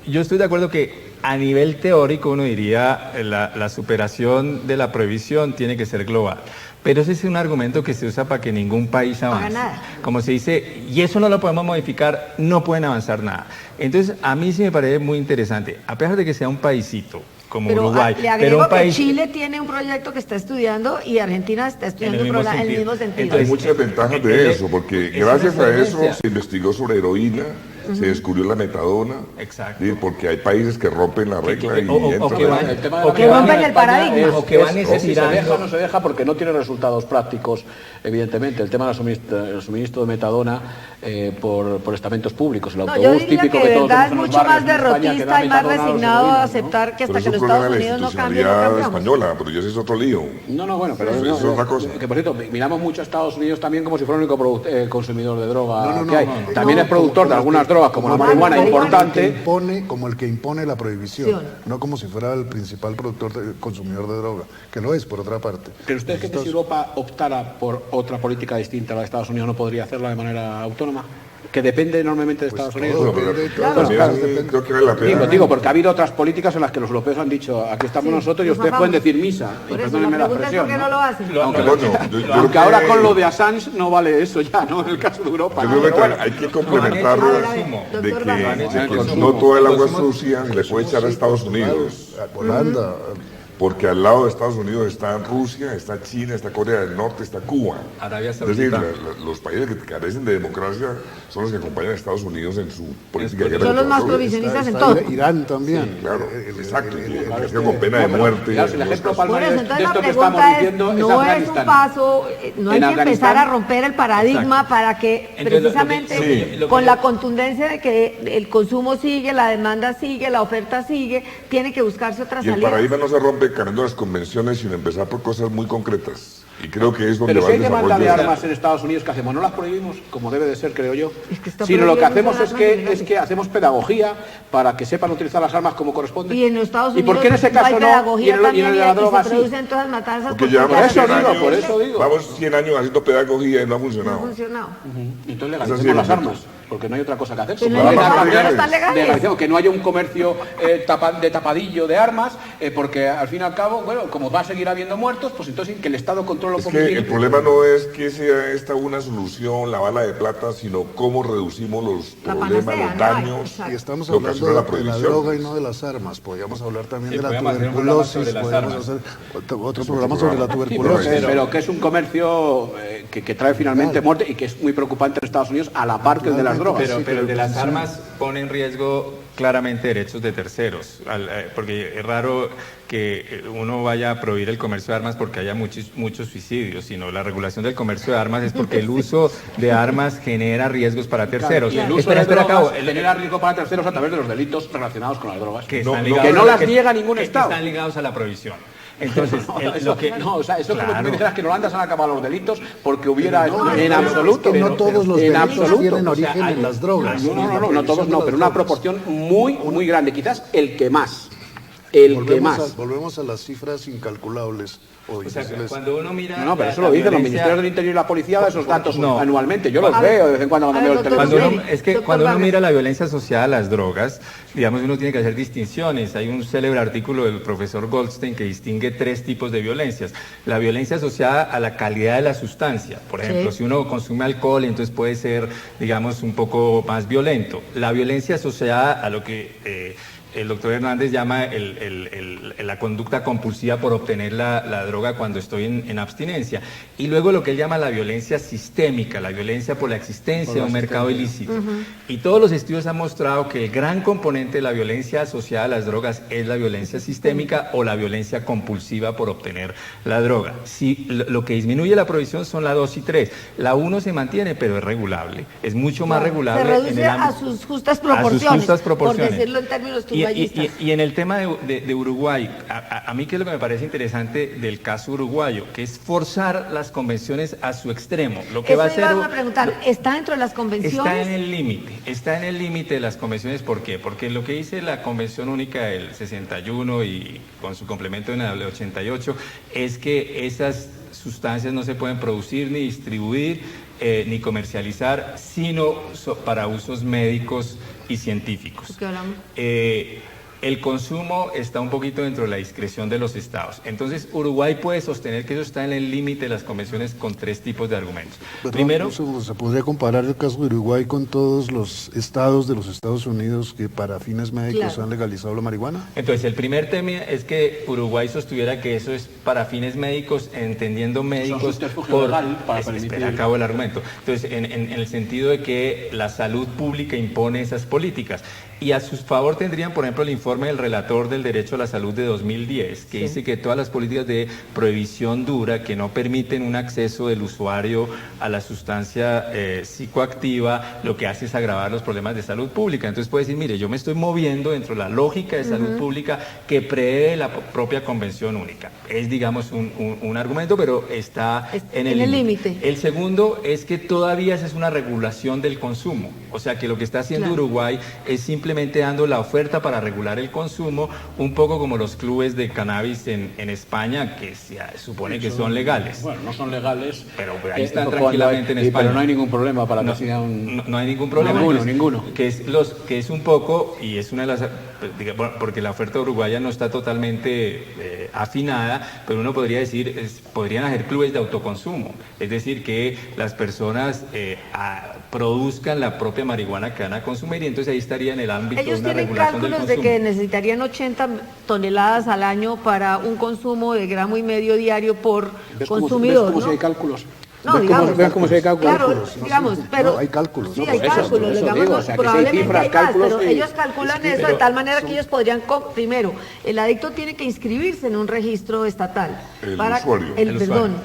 yo estoy de acuerdo que a nivel teórico uno diría la superación de la prohibición tiene que ser global. Pero ese es un argumento que se usa para que ningún país avance. Como se dice, y eso no lo podemos modificar, no pueden avanzar nada. Entonces, a mí sí me parece muy interesante, a pesar de que sea un paísito como Uruguay. Le agrego que Chile tiene un proyecto que está estudiando y Argentina está estudiando en el mismo sentido. Hay muchas ventajas de eso, porque gracias a eso se investigó sobre heroína, se descubrió la metadona. Exacto. Porque hay países que rompen la regla o que rompen el paradigma. O que van estirando. No se deja porque no tiene resultados prácticos, evidentemente. El tema del suministro de metadona por estamentos públicos. El autobús yo diría típico que de verdad es mucho más derrotista y más resignado a aceptar que hasta que los Estados Unidos no cambien, no cambiamos. Española, pero ya ese es otro lío. Bueno, pero eso es otra cosa. Que por cierto, miramos mucho a Estados Unidos también como si fuera el único consumidor de droga que hay. También es productor de algunas drogas como la marihuana importante. Como el que impone la prohibición, no como si fuera el principal consumidor de droga, que lo es por otra parte. ¿Cree usted que si Europa optara por otra política distinta a la de Estados Unidos no podría hacerla de manera autónoma? Que depende enormemente de Estados Unidos. Creo que vale la pena. Digo, porque ha habido otras políticas en las que los europeos han dicho, aquí estamos nosotros y ustedes pueden decir misa. Por eso la pregunta es por qué no lo hacen. Aunque ahora con lo de Assange no vale eso ya, ¿no? En el caso de Europa. Yo creo que hay que complementarlo de que no toda el agua sucia se le puede echar a Estados Unidos. Holanda. porque al lado de Estados Unidos está Rusia, está China, está Corea del Norte, está Cuba. Arabia Es decir, Saudita. los países que carecen de democracia son los que acompañan a Estados Unidos en su política de guerra. Son los más contra provisionistas en Está todo. Irán también. Sí, claro, exacto, castigo con pena de muerte. Claro, si el ejemplo Por palmario eso, de entonces la esto que estamos pregunta es, diciendo es no es un Afganistán. paso, no hay En que Afganistán. empezar a romper el paradigma Exacto. para que Entonces, precisamente con la contundencia de que el consumo sigue, la demanda sigue, la oferta sigue, tiene que buscarse otra Y el salida. paradigma no se rompe cambiando las convenciones, sino empezar por cosas muy concretas. Y creo que es donde Pero va si hay el demanda desarrollo. de armas en Estados Unidos, ¿qué hacemos? No las prohibimos, como debe de ser, creo yo. está Sino lo que prohibido hacemos usar es armas que, ilegales. hacemos pedagogía para que sepan utilizar las armas como corresponde. Y en los Estados ¿Y Unidos por qué en ese no hay caso no? pedagogía Y en el también, de la droga se sí. producen todas las matanzas Porque porque llevamos ya 100 no años, por eso digo. vamos 100 años haciendo pedagogía y no ha ha funcionado. funcionado. Entonces Es legalicemos así, las ¿no? armas, porque no hay otra cosa que hacer. Pero Como no hay que otra nada, cosa, no están legales. legalicemos, que no haya un comercio de tapadillo de armas, porque al fin y al cabo, bueno, como va a seguir habiendo muertos, pues entonces que el Estado controle un Es poco. que el problema no es que sea esta una solución, la bala de plata, sino cómo reducimos los La problemas, panacea, los ¿no? daños. Exacto. Y estamos Lo ocasiona hablando la de la prohibición. droga y no de las armas. Podríamos hablar también Sí, de la podríamos hacer un programa tuberculosis, sobre las podríamos armas. hacer otro programa sobre la Sí, tuberculosis. pero que es un comercio que trae finalmente muerte y que es muy preocupante en Estados Unidos a la par que el de las drogas. Pero el de las armas pone en riesgo claramente derechos de terceros, porque es raro que uno vaya a prohibir el comercio de armas porque haya muchos suicidios, sino la regulación del comercio de armas es porque el uso de armas genera riesgos para terceros. Y el uso de drogas genera riesgo para terceros a través de los delitos relacionados con las drogas. Que no, están ligados que no a- las que- niega ningún que Estado. están ligados a la prohibición. Entonces, Eso que lo que tú me dijeras que en Holanda se han acabado los delitos porque hubiera No, en no, absoluto. es que no todos los en delitos absoluto. tienen O sea, origen hay- en las drogas. No todos no, pero una proporción muy grande, quizás el que más. El que más. Volvemos a las cifras incalculables o O sea, difíciles. cuando uno mira... No, pero eso la lo dicen los violencia- ministerios del Interior y la Policía de esos datos No. anualmente. Yo los A ver, veo de vez en cuando a cuando ver, veo el doctor televisor. Cuando uno, es que Doctor cuando uno Vargas. mira la violencia asociada a las drogas, digamos, uno tiene que hacer distinciones. Hay un célebre artículo del profesor Goldstein que distingue 3 tipos de violencias. La violencia asociada a la calidad de la sustancia. Por ejemplo, Sí. si uno consume alcohol, entonces puede ser, digamos, un poco más violento. La violencia asociada a lo que el doctor Hernández llama la conducta compulsiva por obtener la droga cuando estoy en abstinencia. Y luego lo que él llama la violencia sistémica, la violencia por la existencia de un mercado ilícito. Y todos los estudios han mostrado que el gran componente de la violencia asociada a las drogas es la violencia sistémica o la violencia compulsiva por obtener la droga. Si lo que disminuye la prohibición son la 2 y 3. La 1 se mantiene, pero es regulable. Es mucho más regulable. Se reduce en el a ámbito- sus justas proporciones, justas proporciones. por decirlo en términos Y tubayistas. en el tema de Uruguay, a mí que es lo que me parece interesante del caso uruguayo, que es forzar las convenciones a su extremo. Lo que Eso va a hacer iba a preguntar, ¿está dentro de las convenciones? está en el límite de las convenciones. ¿Por qué? Porque lo que dice la Convención Única del 61 y con su complemento en el 88 es que esas sustancias no se pueden producir ni distribuir ni comercializar, sino para usos médicos y científicos. ¿Qué hablamos? El consumo está un poquito dentro de la discreción de los estados. Entonces, Uruguay puede sostener que eso está en el límite de las convenciones con 3 tipos de argumentos. Perdón, Primero, se podría comparar el caso de Uruguay con todos los estados de los Estados Unidos que para fines médicos Claro. han legalizado la marihuana. entonces, el primer tema es que Uruguay sostuviera que eso es para fines médicos, entendiendo médicos subterfugio legal para permitir- Espera, acabo el argumento. Entonces, en el sentido de que la salud pública impone esas políticas. Y a su favor tendrían, por ejemplo, el informe del relator del derecho a la salud de 2010, que dice que todas las políticas de prohibición dura que no permiten un acceso del usuario a la sustancia psicoactiva, lo que hace es agravar los problemas de salud pública. Entonces puede decir, mire, yo me estoy moviendo dentro de la lógica de salud pública que prevé la propia Convención Única. Es, digamos, un argumento, pero está en el límite. El segundo es que todavía esa es una regulación del consumo. O sea, que lo que está haciendo Claro. Uruguay es simplemente dando la oferta para regular el consumo, un poco como los clubes de cannabis en España, que se supone que son legales. Bueno, no son legales. Pero ahí están cuando tranquilamente en hay- España. Pero no hay ningún problema para No, que sea un... no hay ningún problema. Ninguno. Que es un poco, y es una de las, porque la oferta uruguaya no está totalmente afinada, pero uno podría decir, podrían hacer clubes de autoconsumo. Es decir, que las personas produzcan la propia marihuana que van a consumir, y entonces ahí estaría en el ámbito de ellos una tienen regulación del cálculos de consumo. que necesitarían 80 toneladas al año para un consumo de 1,5 gramos diario por consumidor. ¿Ves cómo ¿no? si hay cálculos? No, ¿Ves digamos, cómo si hay cálculos? claro, digamos, pero no, hay cálculos. sí, ¿no? hay Por eso, cálculos, por eso digamos, digo, o sea, que si hay probablemente cifras, hay más, cálculos, pero sí. ellos calculan eso de tal manera que ellos podrían, primero, el adicto tiene que inscribirse en un registro estatal. El usuario.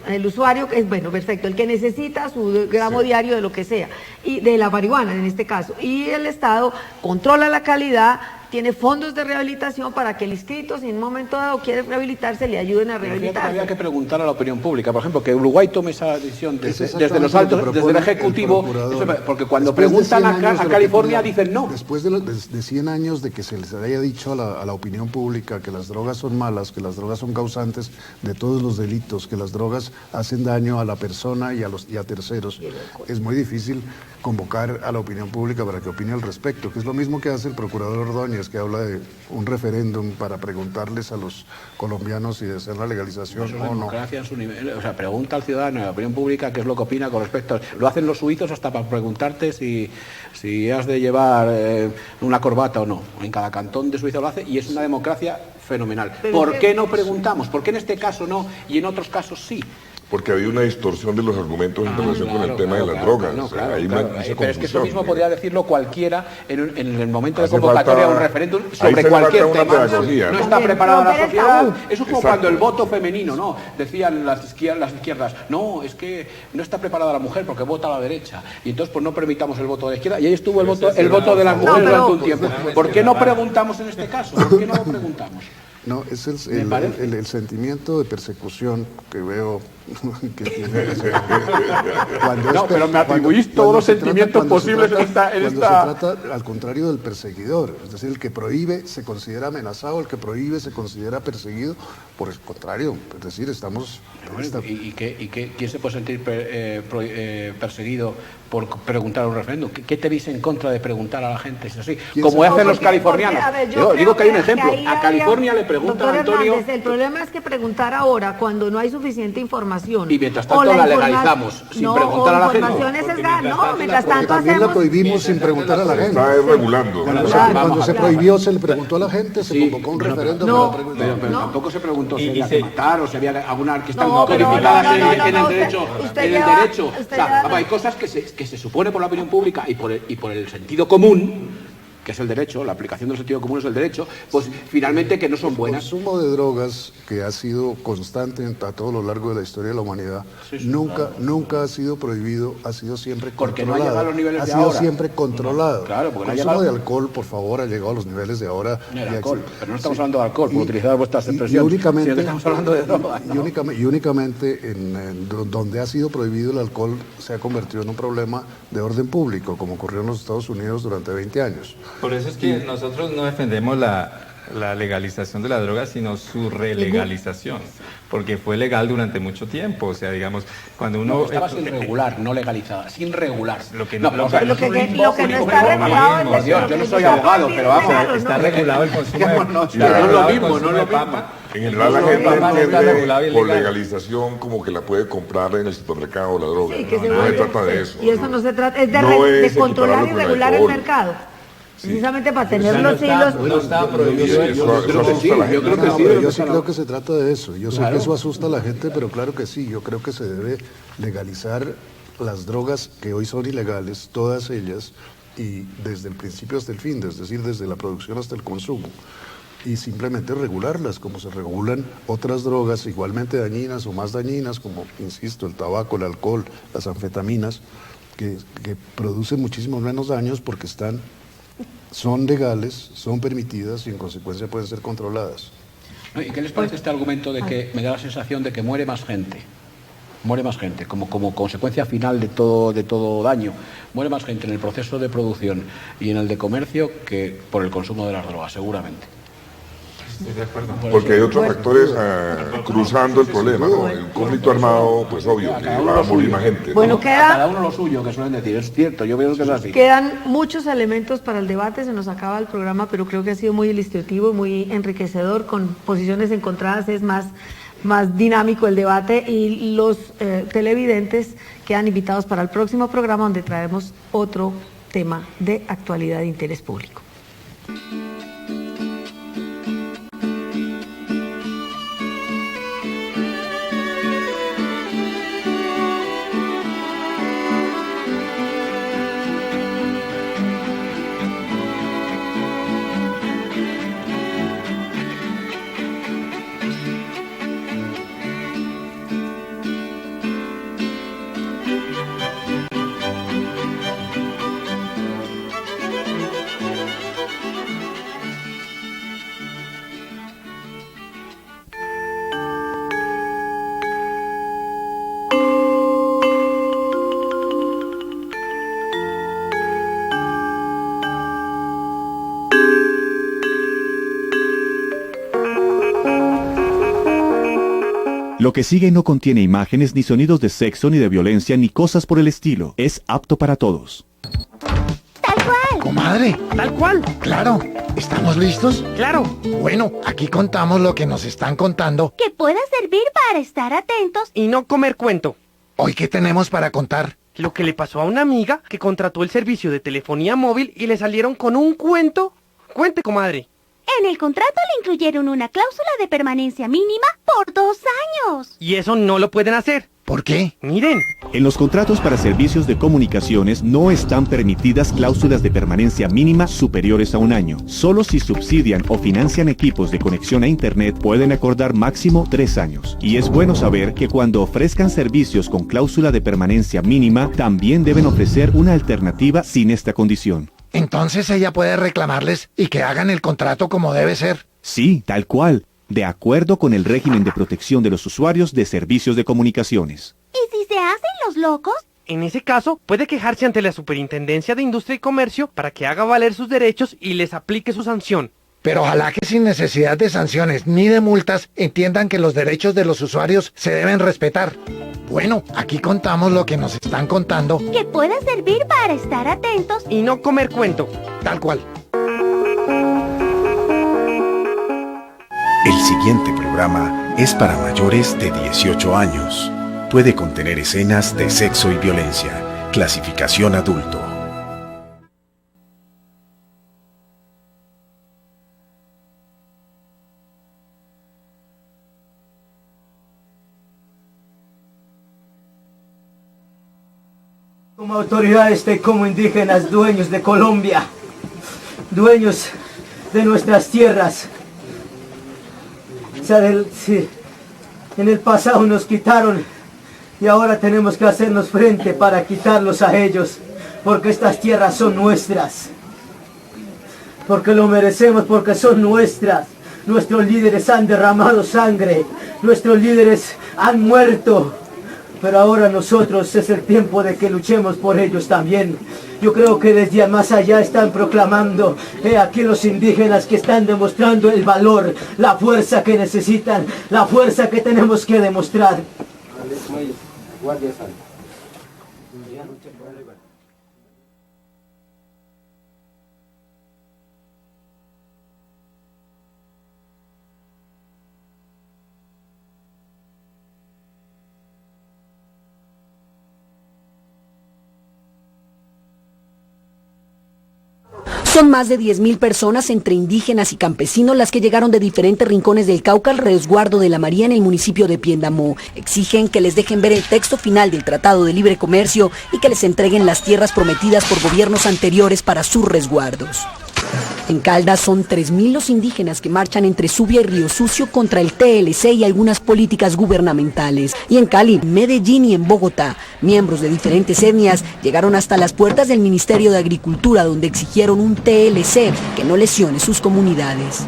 El usuario, es bueno, perfecto, el que necesita su gramo diario de lo que sea, y de la marihuana en este caso, y el Estado controla la calidad, tiene fondos de rehabilitación para que el inscrito, si en un momento dado quiere rehabilitarse, le ayuden a Pero fíjate que rehabilitarse. había que preguntar a la opinión pública, por ejemplo, que Uruguay tome esa decisión desde exactamente los lo que altos, desde el propone Ejecutivo, el procurador. porque cuando Después de preguntan 100 años a de lo California que- dicen no. Después de 100 años de que se les haya dicho a la opinión pública que las drogas son malas, que las drogas son causantes de todos los delitos, que las drogas hacen daño a la persona y a terceros, es muy difícil convocar a la opinión pública para que opine al respecto, que es lo mismo que hace el procurador Ordóñez, que habla de un referéndum para preguntarles a los colombianos si desean la legalización Eso es o no. democracia en su nivel, o sea, pregunta al ciudadano, a la opinión pública, qué es lo que opina con respecto a... Lo hacen los suizos hasta para preguntarte si has de llevar una corbata o no. En cada cantón de Suiza lo hace y es una democracia fenomenal. ¿Por qué no preguntamos? ¿Por qué en este caso no y en otros casos sí? Porque había una distorsión de los argumentos en relación con el tema de las drogas. Hay mucha Pero es que eso confusión. mismo podría decirlo cualquiera en el momento de Hace convocatoria a falta- un referéndum ahí sobre se cualquier falta una tema. pedagogía, No ¿no? está preparada la Romper el sociedad. tabú. Eso es como Exacto. cuando el voto femenino, ¿no? Decían las izquierdas, no, es que no está preparada la mujer porque vota a la derecha. Y entonces pues no permitamos el voto de la izquierda. Y ahí estuvo el voto de las mujeres durante un tiempo. ¿Por qué no preguntamos en este caso? ¿Por qué no lo preguntamos? No, es Me parece. el sentimiento de persecución que veo que tiene. No, pero me atribuís todos los sentimientos posibles en esta... Cuando se trata al contrario del perseguidor, es decir, el que prohíbe se considera amenazado, el que prohíbe se considera perseguido, por el contrario, es decir, estamos... ¿Y quién se puede sentir perseguido por preguntar a un referéndum? ¿Qué tenéis en contra de preguntar a la gente? Es así, como hacen los californianos. Yo Digo que hay un creo ejemplo. ahí A California le preguntan doctor a Antonio... Hernández, el problema es que preguntar ahora, cuando no hay suficiente información. Y mientras o tanto la informa- legalizamos, sin no, preguntar a la gente. información es sesgada. No, mientras Porque tanto también la hacemos... prohibimos sin preguntar a la gente. Está regulando. Cuando se prohibió, se le preguntó a la gente, se convocó un referéndum no, para preguntar. Pero tampoco se preguntó si Y había se- que matar o si había alguna que están No, pero codificadas no, en el usted- derecho. usted En el lleva- derecho. usted O sea, lleva- hay cosas que se supone por la opinión pública y por el sentido común, que es el derecho, la aplicación del sentido común es el derecho, pues finalmente que no son El buenas. consumo de drogas, que ha sido constante a todo lo largo de la historia de la humanidad, nunca ha sido prohibido, ha sido siempre Porque no ha controlado. llegado a los niveles ha de sido ahora. siempre controlado. Claro, porque no ha el consumo llegado- de alcohol, por favor, ha llegado a los niveles de ahora. No era y alcohol, ex- pero no estamos sí. hablando de alcohol, por utilizar vuestras y expresiones, únicamente, sino que estamos hablando de drogas, ¿no? y únicamente donde ha sido prohibido el alcohol se ha convertido en un problema de orden público, como ocurrió en los Estados Unidos durante 20 años. Por eso es que nosotros no defendemos la legalización de la droga, sino su relegalización, porque fue legal durante mucho tiempo. O sea, digamos, cuando uno... No, estaba sin regular, no legalizada, sin regular. Lo que no, no- o sea, Lo que no está Por regulado Dios, yo no soy abogado, pero vamos. está regulado el consumo de... No, está no es lo regulado el mismo, consumo no es de lo papa. En general la No, gente papá, no está regulado y entiende por legal. legalización como que la puede comprar en el supermercado la droga. Sí, que se no se vuelve- trata de eso. Y eso no se trata, es de, No de es controlar y equipararlo con el regular el alcohol. mercado. Sí. Precisamente para Pero tener ya no los está- hilos. no está prohibido Eso eso. asusta a la gente. Yo creo que sí, Pero yo sí claro. creo que se trata de eso. Yo sé Claro. que eso asusta a la gente, pero claro que sí. Yo creo que se debe legalizar las drogas que hoy son ilegales, todas ellas, y desde el principio hasta el fin, es decir, desde la producción hasta el consumo. Y simplemente regularlas, como se regulan otras drogas igualmente dañinas o más dañinas, como, insisto, el tabaco, el alcohol, las anfetaminas, que producen muchísimos menos daños porque son legales, son permitidas y en consecuencia pueden ser controladas. ¿No? ¿Y qué les parece este argumento de que me da la sensación de que muere más gente? Muere más gente, como consecuencia final de todo daño. Muere más gente en el proceso de producción y en el de comercio que por el consumo de las drogas, seguramente. Estoy de acuerdo. Porque hay otros factores cruzando el problema, ¿no? El conflicto armado, pues obvio, que va a morir más gente. ¿no? Bueno, A queda- cada uno lo suyo, que suelen decir. Es cierto, yo veo que es así. Quedan muchos elementos para el debate, se nos acaba el programa, pero creo que ha sido muy ilustrativo, muy enriquecedor, con posiciones encontradas es más más dinámico el debate, y los televidentes quedan invitados para el próximo programa, donde traemos otro tema de actualidad de interés público. Lo que sigue no contiene imágenes ni sonidos de sexo ni de violencia ni cosas por el estilo. Es apto para todos. ¡Tal cual! ¡Comadre! ¡Tal cual! ¡Claro! ¿Estamos listos? ¡Claro! Bueno, aquí contamos lo que nos están contando. Que pueda servir para estar atentos Y no comer cuento. ¿Hoy qué tenemos para contar? Lo que le pasó a una amiga que contrató el servicio de telefonía móvil y le salieron con un cuento. Cuente, comadre. En el contrato le incluyeron una cláusula de permanencia mínima por 2 años. Y eso no lo pueden hacer. ¿Por qué? Miren. En los contratos para servicios de comunicaciones no están permitidas cláusulas de permanencia mínima superiores a 1 año. Solo si subsidian o financian equipos de conexión a Internet pueden acordar máximo 3 años. Y es bueno saber que cuando ofrezcan servicios con cláusula de permanencia mínima, también deben ofrecer una alternativa sin esta condición. Entonces ella puede reclamarles y que hagan el contrato como debe ser. Sí, tal cual, de acuerdo con el régimen de protección de los usuarios de servicios de comunicaciones. ¿Y si se hacen los locos? En ese caso, puede quejarse ante la Superintendencia de Industria y Comercio para que haga valer sus derechos y les aplique su sanción. Pero ojalá que sin necesidad de sanciones ni de multas entiendan que los derechos de los usuarios se deben respetar. Bueno, aquí contamos lo que nos están contando. Que pueda servir para estar atentos y no comer cuento. Tal cual. El siguiente programa es para mayores de 18 años. Puede contener escenas de sexo y violencia. Clasificación adulto. Como autoridades de como indígenas, dueños de Colombia, dueños de nuestras tierras. En el pasado nos quitaron y ahora tenemos que hacernos frente para quitarlos a ellos, porque estas tierras son nuestras, porque lo merecemos, porque son nuestras. Nuestros líderes han derramado sangre, nuestros líderes han muerto. Pero ahora nosotros es el tiempo de que luchemos por ellos también. Yo creo que desde más allá están proclamando, aquí los indígenas que están demostrando el valor, la fuerza que necesitan, la fuerza que tenemos que demostrar. Son más de 10.000 personas entre indígenas y campesinos las que llegaron de diferentes rincones del Cauca al resguardo de la María en el municipio de Piendamó. Exigen que les dejen ver el texto final del Tratado de Libre Comercio y que les entreguen las tierras prometidas por gobiernos anteriores para sus resguardos. En Caldas son 3.000 los indígenas que marchan entre Subia y Río Sucio contra el TLC y algunas políticas gubernamentales. Y en Cali, Medellín y en Bogotá, miembros de diferentes etnias llegaron hasta las puertas del Ministerio de Agricultura, donde exigieron un TLC que no lesione sus comunidades.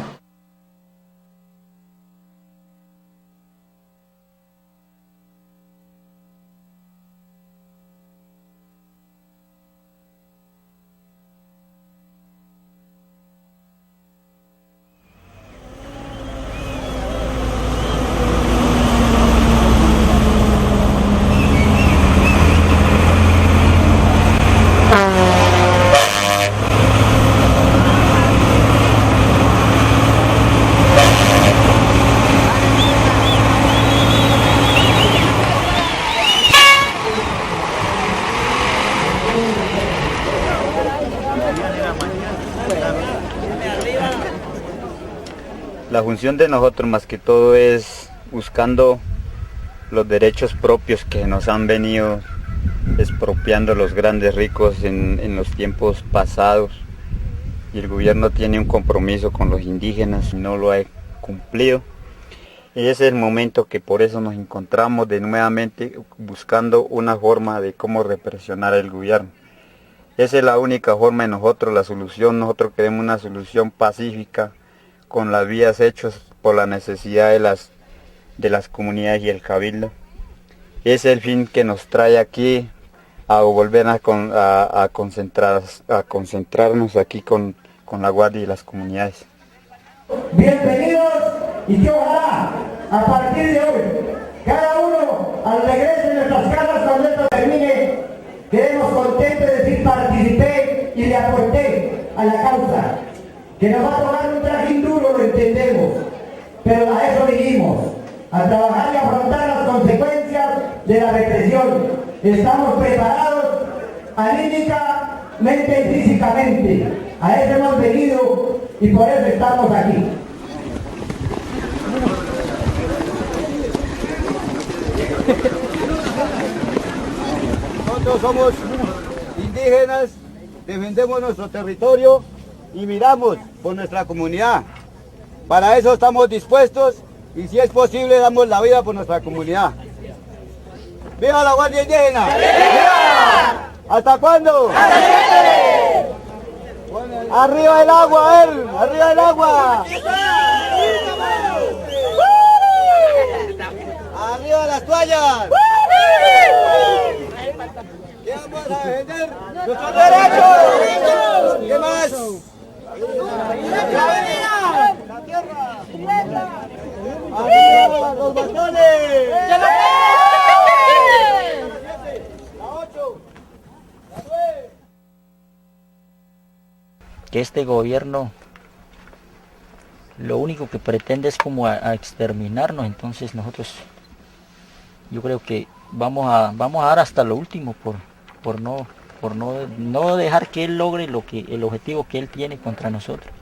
La función de nosotros más que todo es buscando los derechos propios que nos han venido expropiando los grandes ricos en los tiempos pasados, y el gobierno tiene un compromiso con los indígenas y no lo ha cumplido. Y ese es el momento que por eso nos encontramos de nuevamente buscando una forma de cómo represionar al gobierno. Esa es la única forma de nosotros, la solución. Nosotros queremos una solución pacífica con las vías hechas por la necesidad de las comunidades y el cabildo. Ese es el fin que nos trae aquí a volver a concentrarnos aquí con la Guardia y las comunidades. Bienvenidos, y que ojalá a partir de hoy cada uno al regreso de nuestras casas cuando esto termine quedemos contentos de decir participé y le aporté a la causa, que nos va a tomar un trajín duro, lo entendemos, pero a eso vinimos, a trabajar y afrontar las consecuencias de la represión. Estamos preparados anímicamente y físicamente, a eso hemos venido y por eso estamos aquí. Nosotros somos indígenas, defendemos nuestro territorio y miramos por nuestra comunidad. Para eso estamos dispuestos y si es posible damos la vida por nuestra comunidad. ¡Viva la Guardia Indígena! ¡Viva! ¿Hasta cuándo? ¡Arriba el agua, él! ¡Arriba el agua! ¡Arriba las toallas! ¿Qué vamos a defender? ¡Nuestros derechos! ¿Qué más? ¡La tierra! ¡Arriba los bastones! Que este gobierno lo único que pretende es como a exterminarnos, entonces nosotros yo creo que vamos a dar hasta lo último por no dejar que él logre el objetivo que él tiene contra nosotros.